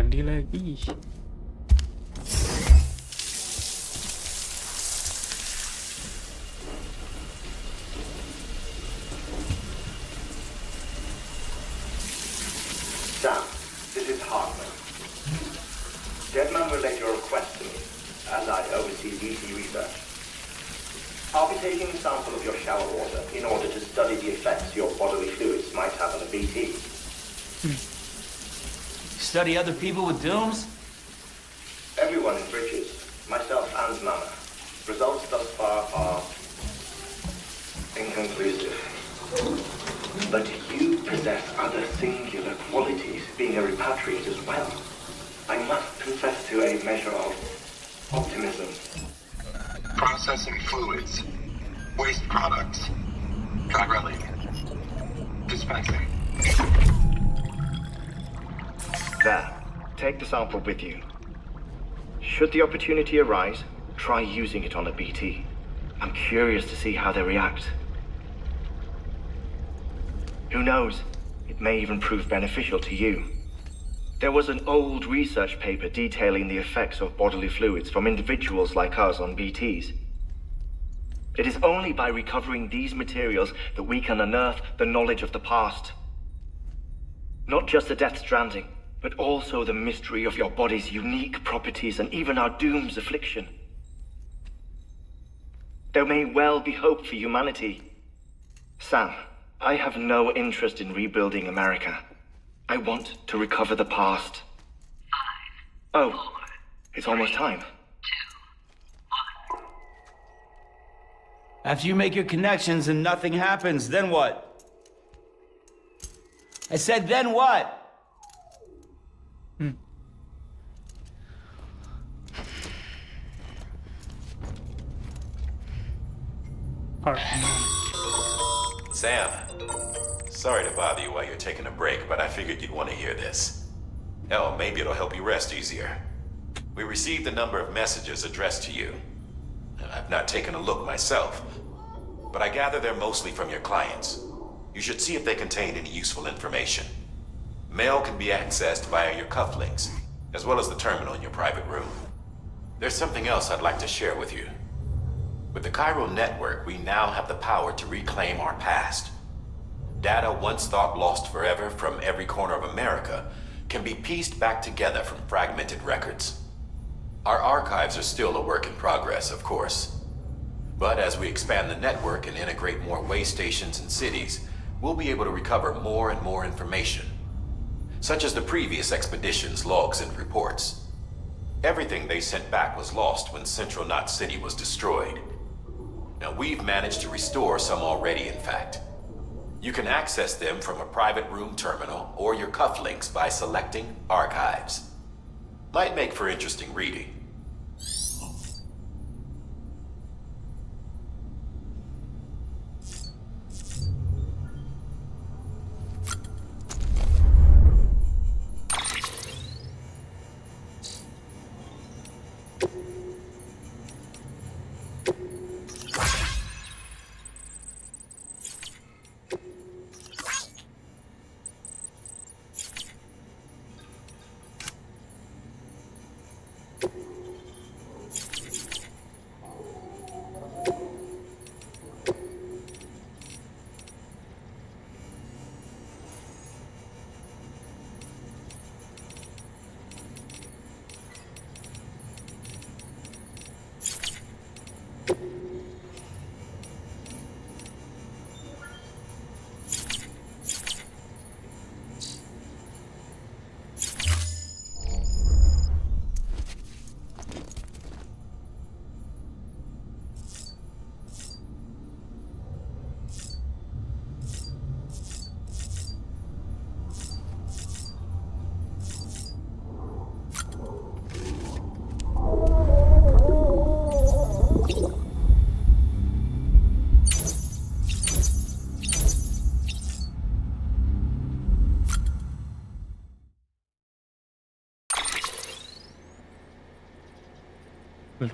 mandi lagi. Sam, this is Hartman. Deadman relayed your request to me, as I oversee BT research. I'll be taking a sample of your shower water in order to study the effects your bodily fluids might have on a BT. Study other people with dooms? Everyone in Bridges, myself and Mama. Results thus far are inconclusive. But you possess other singular qualities, being a repatriate as well. I must confess to a measure of optimism. Processing fluids. Waste products. Chirelli. Dispensing. There. Take the sample with you. Should the opportunity arise, try using it on a BT. I'm curious to see how they react. Who knows? It may even prove beneficial to you. There was an old research paper detailing the effects of bodily fluids from individuals like us on BTs. It is only by recovering these materials that we can unearth the knowledge of the past. Not just the deathstranding, but also the mystery of your body's unique properties and even our doom's affliction. There may well be hope for humanity. Sam, I have no interest in rebuilding America. I want to recover the past. 5, 4, it's almost time. 2, 1. After you make your connections and nothing happens, then what? I said, then what? Sam, sorry to bother you while you're taking a break, but I figured you'd want to hear this. Hell, maybe it'll help you rest easier. We received a number of messages addressed to you. I've not taken a look myself, but I gather they're mostly from your clients. You should see if they contain any useful information. Mail can be accessed via your cufflinks, as well as the terminal in your private room. There's something else I'd like to share with you. With the Cairo network, we now have the power to reclaim our past. Data once thought lost forever from every corner of America can be pieced back together from fragmented records. Our archives are still a work in progress, of course. But as we expand the network and integrate more way stations and cities, we'll be able to recover more and more information, such as the previous expedition's logs and reports. Everything they sent back was lost when Central Knot City was destroyed. Now, we've managed to restore some already, in fact. You can access them from a private room terminal or your cufflinks by selecting Archives. Might make for interesting reading.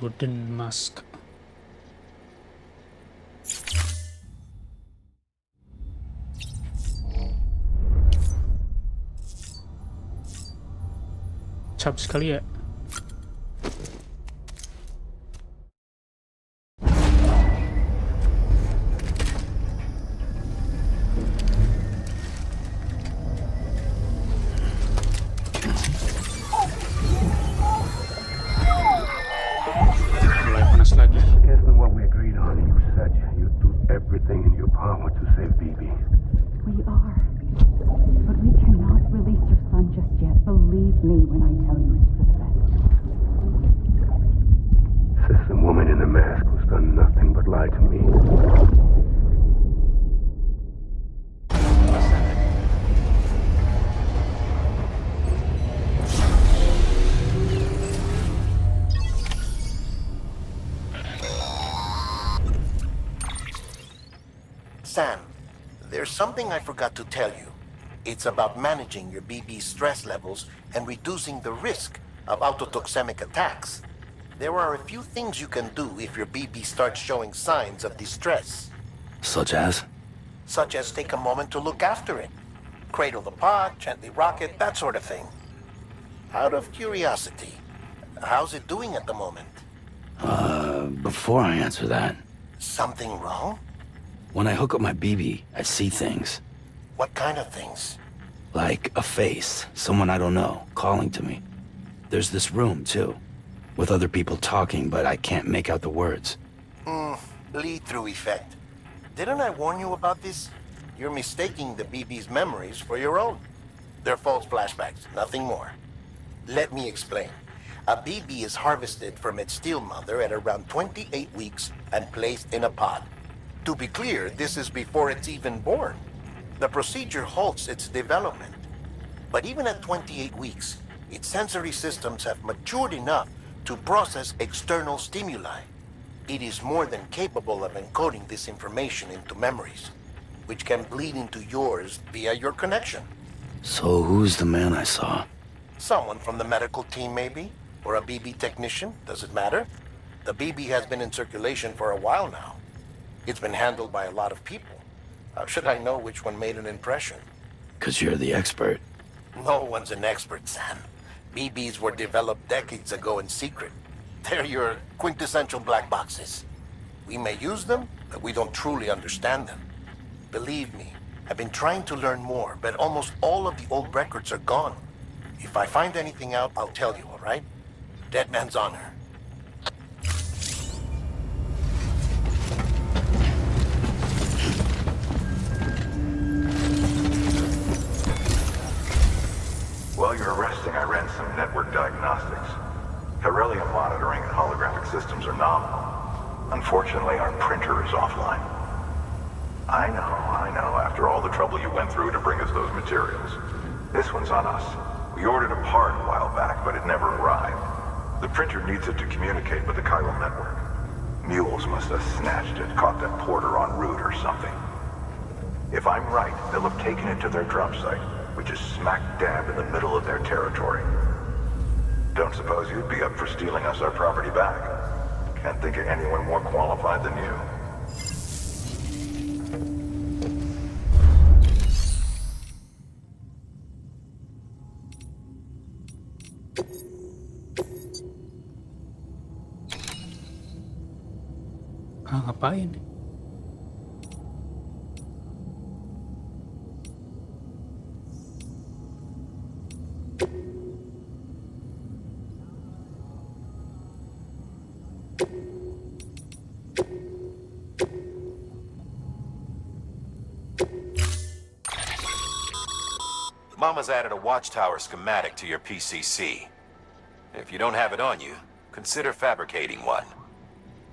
Wooden mask. tancap sekali ya. Mulai panas lagi. Isn't what we agreed on. You said you'd do everything in your power to save BB. We are. But we cannot release your son just yet. Believe me when I tell you it's for the best. System woman in the mask who's done nothing but lie to me. Sam, there's something I forgot to tell you. It's about managing your BB's stress levels and reducing the risk of autotoxemic attacks. There are a few things you can do if your BB starts showing signs of distress. Such as? Such as take a moment to look after it. Cradle the pod, gently rock it, that sort of thing. Out of curiosity, how's it doing at the moment? Before I answer that, Something wrong? when I hook up my BB, I see things. What kind of things? Like a face, someone I don't know, calling to me. There's this room, too, with other people talking, but I can't make out the words. Lead-through effect. Didn't I warn you about this? You're mistaking the BB's memories for your own. They're false flashbacks, nothing more. Let me explain. A BB is harvested from its steel mother at around 28 weeks and placed in a pod. To be clear, this is before it's even born. The procedure halts its development. But even at 28 weeks, its sensory systems have matured enough to process external stimuli. It is more than capable of encoding this information into memories, which can bleed into yours via your connection. So who's the man I saw? Someone from the medical team, maybe? Or a BB technician? Does it matter? The BB has been in circulation for a while now. It's been handled by a lot of people. How should I know which one made an impression? 'Cause you're the expert. No one's an expert, Sam. BBs were developed decades ago in secret. They're your quintessential black boxes. We may use them, but we don't truly understand them. Believe me, I've been trying to learn more, but almost all of the old records are gone. If I find anything out, I'll tell you, all right? Dead man's honor. While you're resting, I ran some network diagnostics. Beryllium monitoring and holographic systems are nominal. Unfortunately, our printer is offline. I know, after all the trouble you went through to bring us those materials. This one's on us. We ordered a part a while back, but it never arrived. The printer needs it to communicate with the chiral network. Mules must have snatched it, caught that porter en route or something. If I'm right, they'll have taken it to their drop site, which is smack dab in the middle of their territory. Don't suppose you'd be up for stealing us our property back? Can't think of anyone more qualified than you. Ngapain? Mama's added a watchtower schematic to your PCC. If you don't have it on you, consider fabricating one.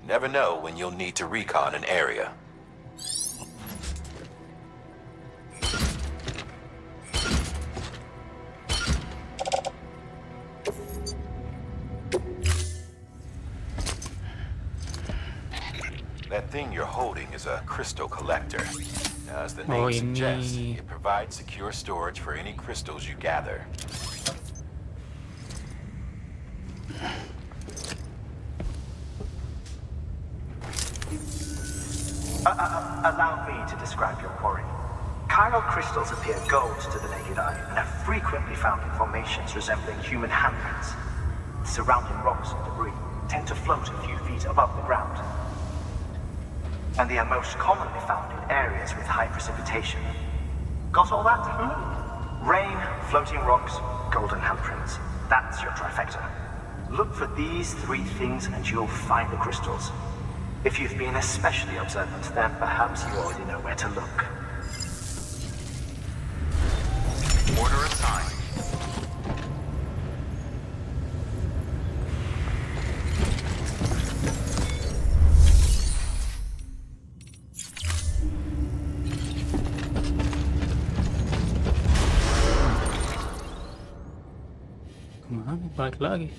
You never know when you'll need to recon an area. That thing you're holding is a crystal collector. Now, as the name suggests, it provides secure storage for any crystals you gather. Allow me to describe your quarry. Chiral crystals appear gold to the naked eye and are frequently found in formations resembling human handprints. Surrounding rocks and debris tend to float a few feet above the ground. And they are most commonly found in areas with high precipitation. Got all that? Rain, floating rocks, golden handprints. That's your trifecta. Look for these three things and you'll find the crystals. If you've been especially observant, then perhaps you already know where to look. Order assigned. Kemana? Balik lagi.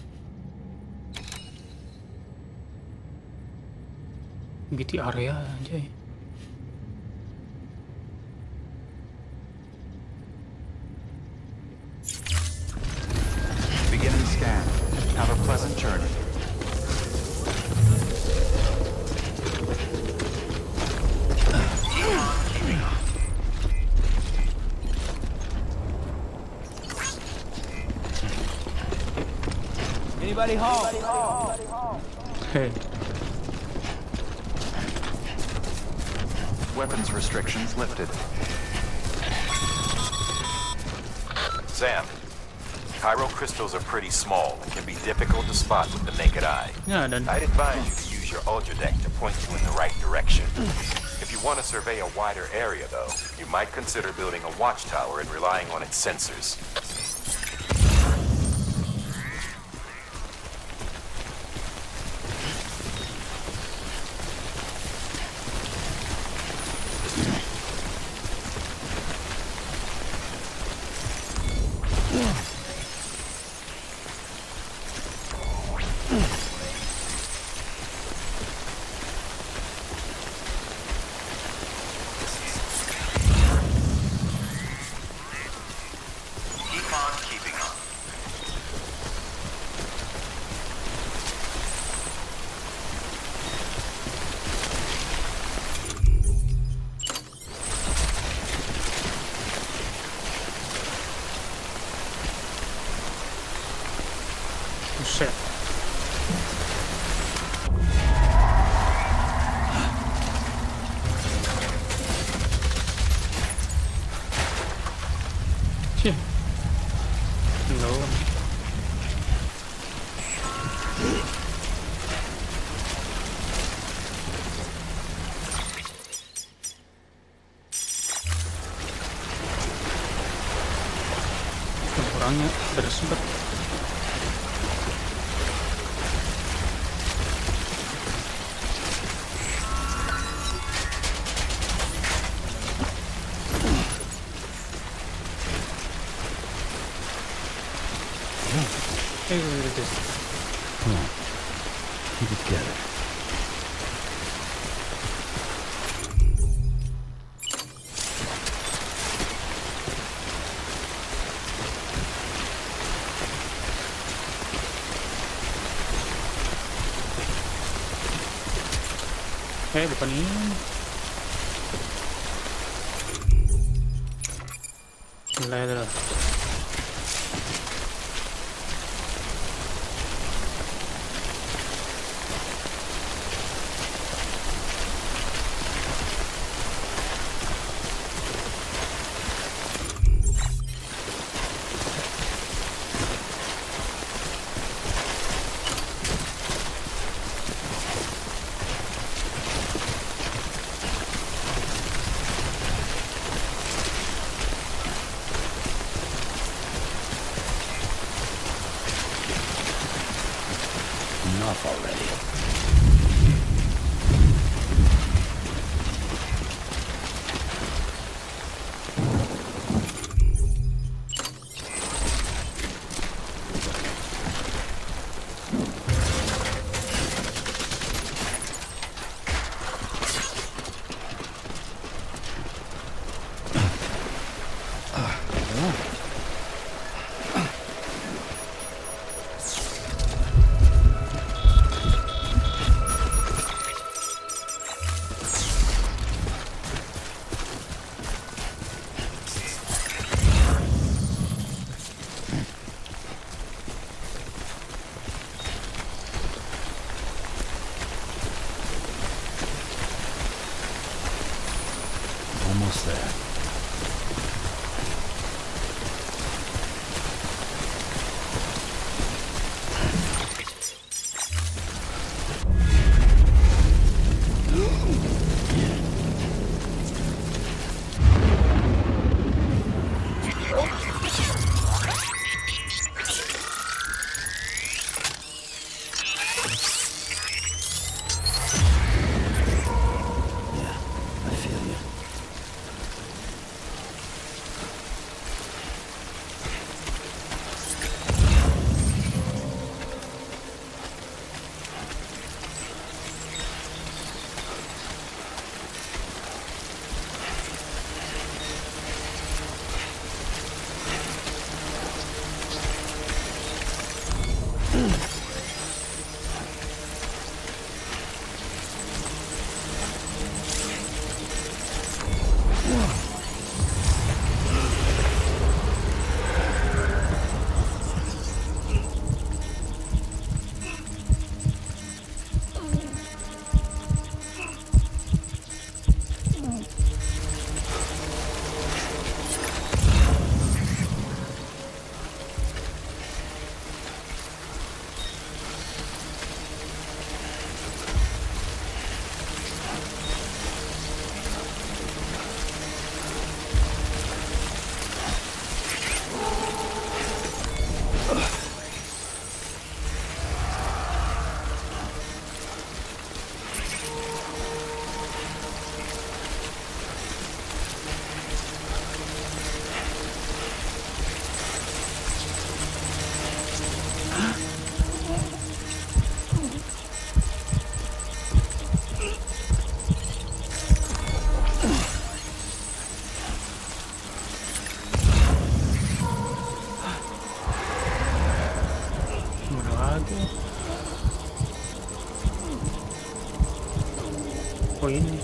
BT area aja ya. Beginning scan. Have a pleasant journey. Anybody home? Hey. Weapons restrictions lifted. Sam, chiral crystals are pretty small and can be difficult to spot with the naked eye. Yeah, then. I'd advise you to use your ultra deck to point you in the right direction. If you want to survey a wider area, though, you might consider building a watchtower and relying on its sensors. Shit. Shit. No. Orangnya bersempet. Hey, look at this. Come on. Keep it together. Hey, depan ini. Mulai dah. Enough already. lagi. Oh ini.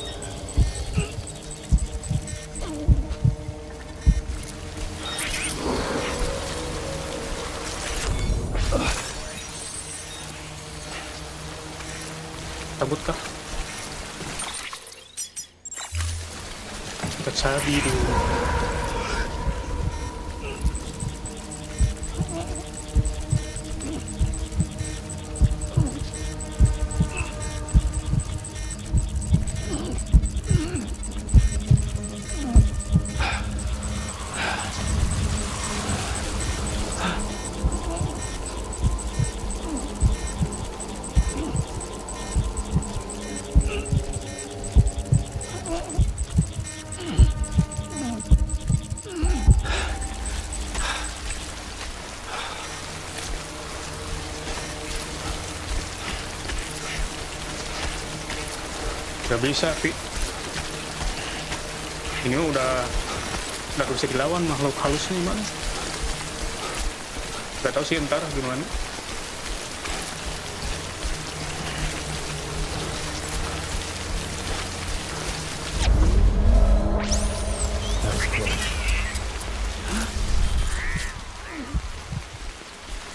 Cabut kah? Kita cabi dulu. Gak bisa, Pi. Ini udah bisa dilawan makhluk halusnya gimana? Gak tahu sih ntar gimana.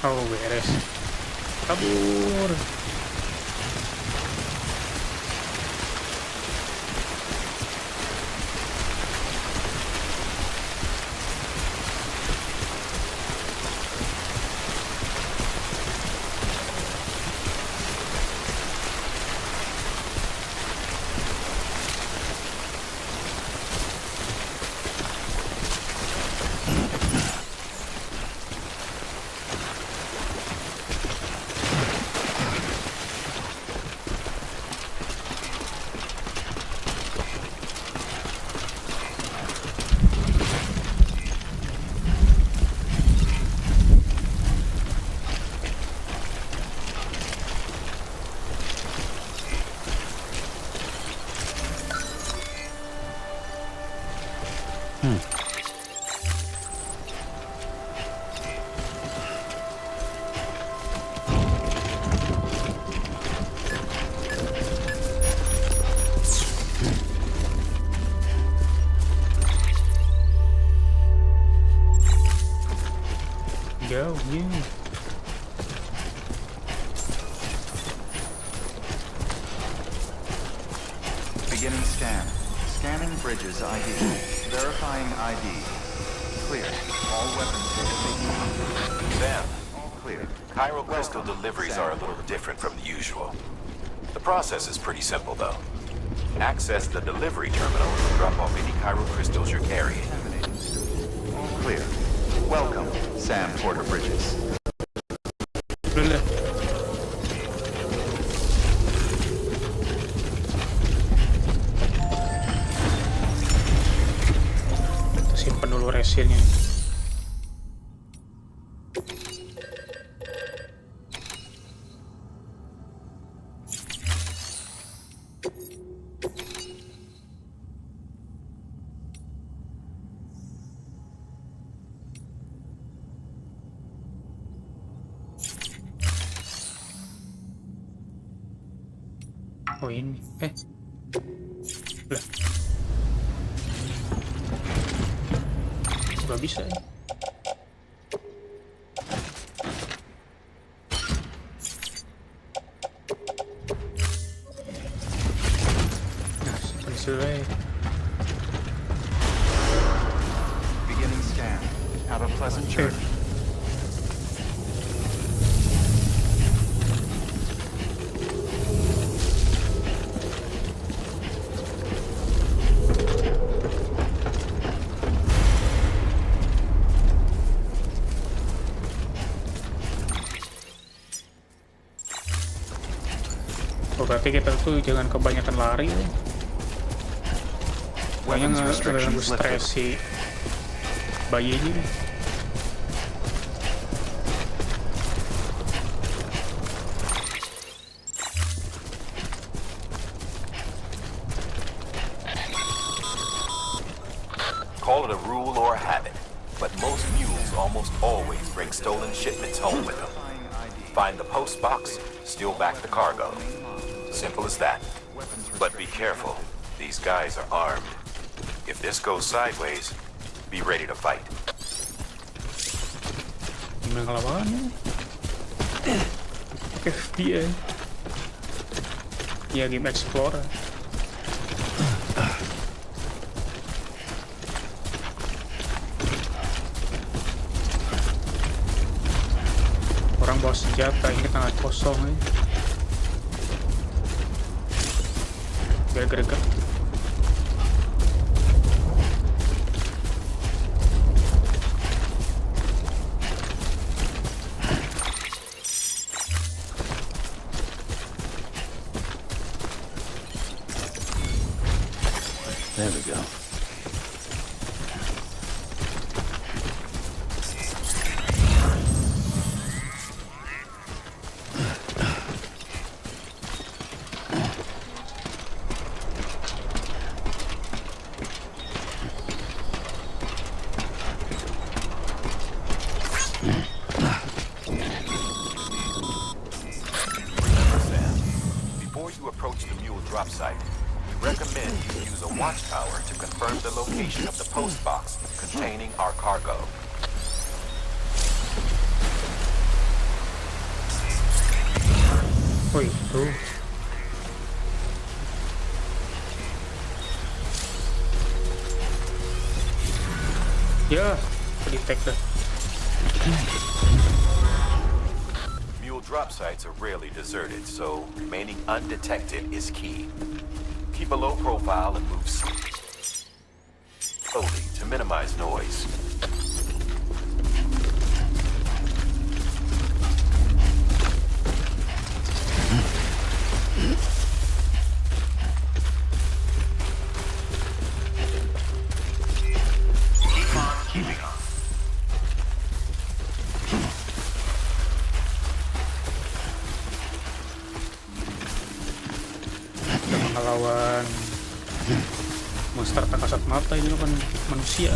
Oh, beres. Kabur. Jauhnya. Beginning scan. Scanning bridges ID. Verifying ID. Clear. All weapons data. Sam, All clear. Chiral crystal deliveries are a little different from the usual. The process is pretty simple, though. Access the delivery terminal and drop off any chiral crystals you're carrying. All clear. Welcome, Sam Porter Bridges. Udah. Kita simpen dulu resinnya. Oh ini, lah, nggak bisa ya. Nah, selesai. Beginning scan. Have a pleasant journey. Oh, berarti kita tuh jangan kebanyakan lari ya. Banyak ngeganggu stres si bayi ini. Call it a rule or a habit, but most mules almost always bring stolen shipments home with them. Verifying ID. Find the post box, steal back the cargo. Simple as that. But be careful. These guys are armed. If this goes sideways, be ready to fight. Gimana ngelawannya? FBI. Ya, game Explorer. Orang bawa senjata, ini tangan kosong nih. Biar greget. There we go. Before you approach the mule drop site, we recommend you use a watchtower to confirm the location of the post box containing our cargo. Oh itu. Ya, detect dah. Mule drop sites are rarely deserted, so remaining undetected is key. Keep a low profile and move slowly to minimize noise. Keep on keeping on. Kita melawan monster tak kasat mata, ini kan manusia.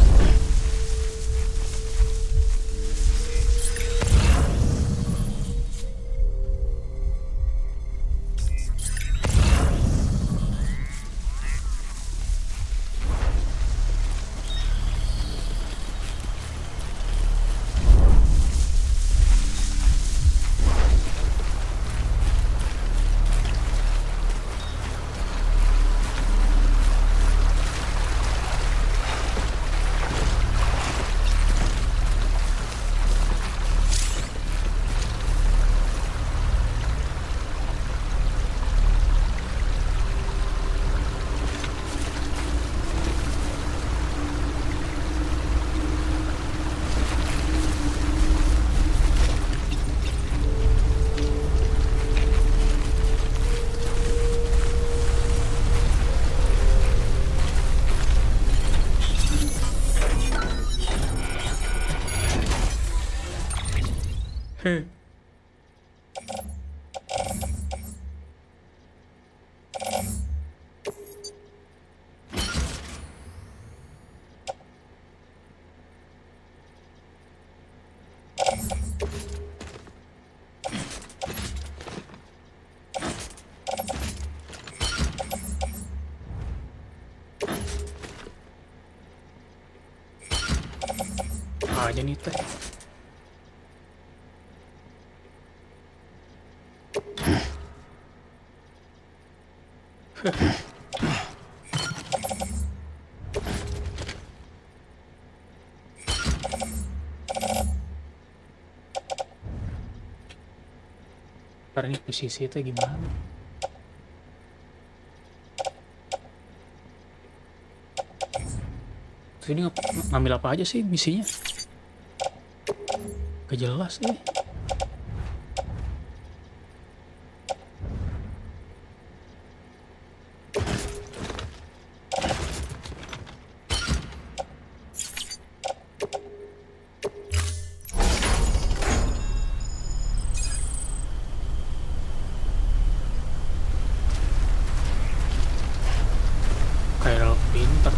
Aja nih teh. Ntar ini posisi itu gimana? Terus ini ngambil apa aja sih misinya? Gak jelas nih. Kayak pinter.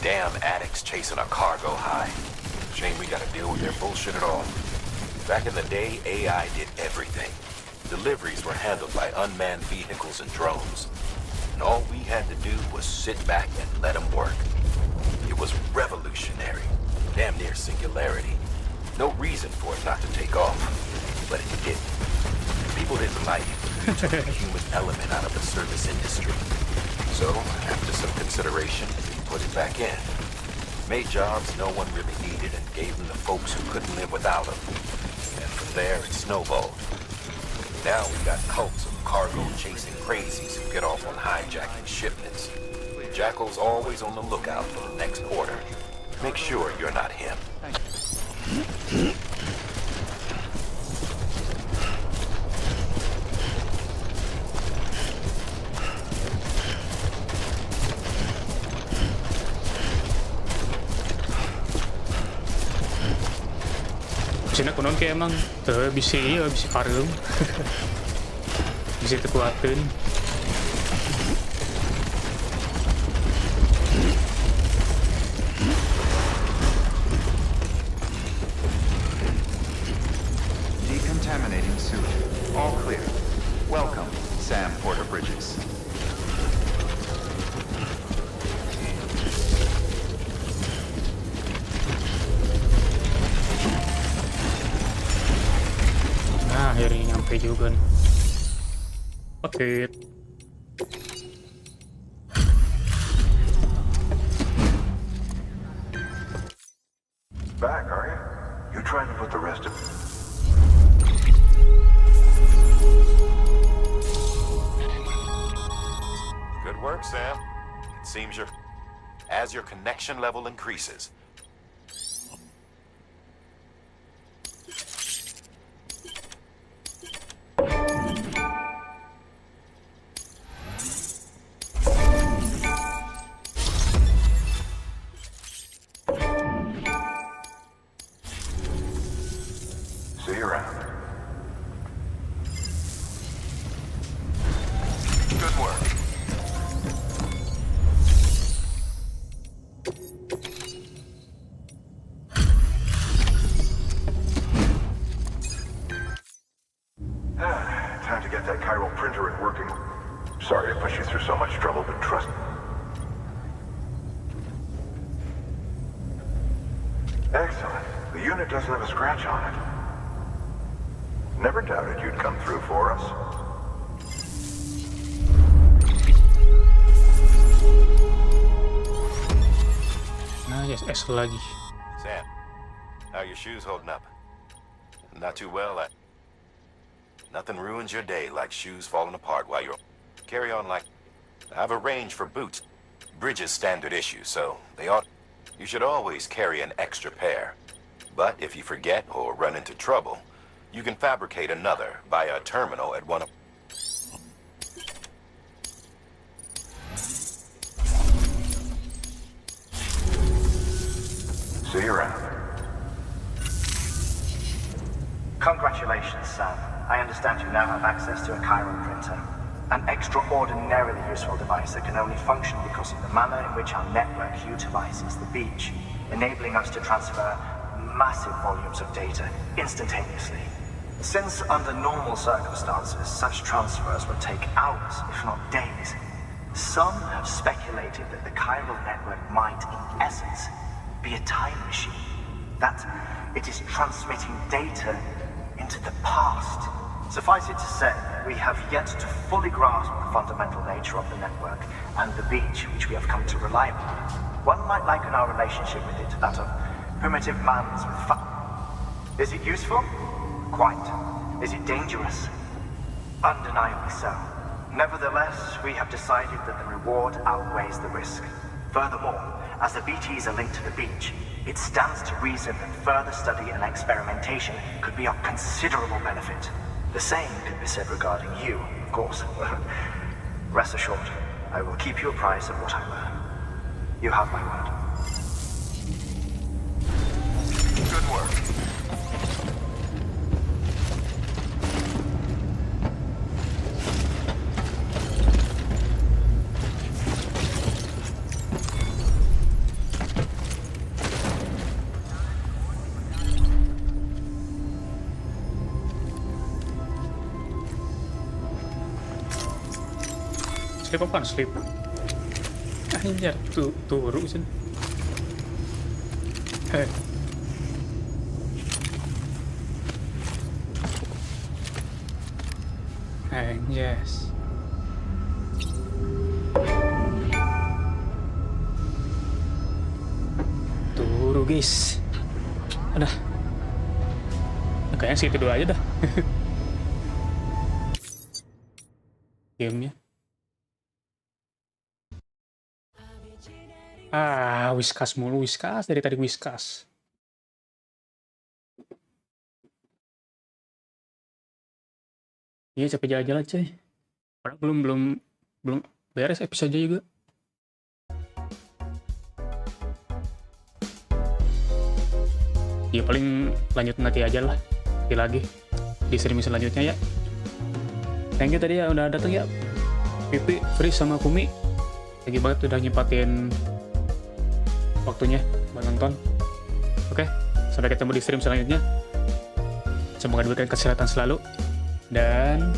Damn addicts chasing a cargo high. Shame we gotta deal with their bullshit at all. Back in the day, AI did everything. Deliveries were handled by unmanned vehicles and drones. And all we had to do was sit back and let them work. It was revolutionary. Damn near singularity. No reason for it not to take off. But it didn't. People didn't like it. It took the human element out of the service industry. So, after some consideration, we put it back in. Made jobs no one really needed and gave them to folks who couldn't live without them. And from there, it snowballed. Now we got cults of cargo-chasing crazies who get off on hijacking shipments. Jackal's always on the lookout for the next order. Make sure you're not him. Sini konon kayak emang bisa parem bisa tekuatin. Decontaminating suit. All clear. Welcome, Sam Porter Bridges. Nah, akhirnya nyampe juga nih. Oke. Back, are you? You trying to put the rest of... Good work, Sam. It seems as your connection level increases, See you around. good work. Time to get that chiral printer and working. Sorry to put you through so much trouble, but trust me. Excellent. The unit doesn't have a scratch on it. Never doubted you'd come through for us. Nah, yes, S lagi. Sam, how are your shoes holding up? Not too well. Nothing ruins your day like shoes falling apart while you're... Carry on like... I've arranged for boots. Bridges standard issue, so they ought... You should always carry an extra pair. But if you forget or run into trouble, you can fabricate another via a terminal at one of... See you around. Congratulations, Sam. I understand you now have access to a chiral printer. An extraordinarily useful device that can only function because of the manner in which our network utilizes the beach, enabling us to transfer massive volumes of data instantaneously. Since under normal circumstances, such transfers would take hours, if not days, some have speculated that the chiral network might, in essence, be a time machine. That it is transmitting data into the past. Suffice it to say, we have yet to fully grasp the fundamental nature of the network and the beach which we have come to rely upon. One might liken our relationship with it to that of primitive mans with Is it useful? Quite. Is it dangerous? Undeniably so. Nevertheless, we have decided that the reward outweighs the risk. Furthermore, as the BTs are linked to the beach, it stands to reason that further study and experimentation could be of considerable benefit. The same could be said regarding you, of course. Rest assured, I will keep you apprised of what I learn. You have my word. Good work. Sleep apaan? Sleep. Anjir, turu sih. Hei. Yes. Turu guys. Ada. Kayaknya situ dulu aja dah. Gamenya. Whiskas mulu, whiskas dari tadi whiskas. Iya capek jalan-jalan coy. Padahal belum beres episode juga. Ya paling lanjut nanti aja lah. Lagi di streaming selanjutnya ya. Thank you tadi ya udah datang ya. Pipi, Fris sama Kumi. Lagi banget udah nyempatin waktunya buat nonton. Oke, sampai ketemu di stream selanjutnya. Semoga diberikan kesehatan selalu dan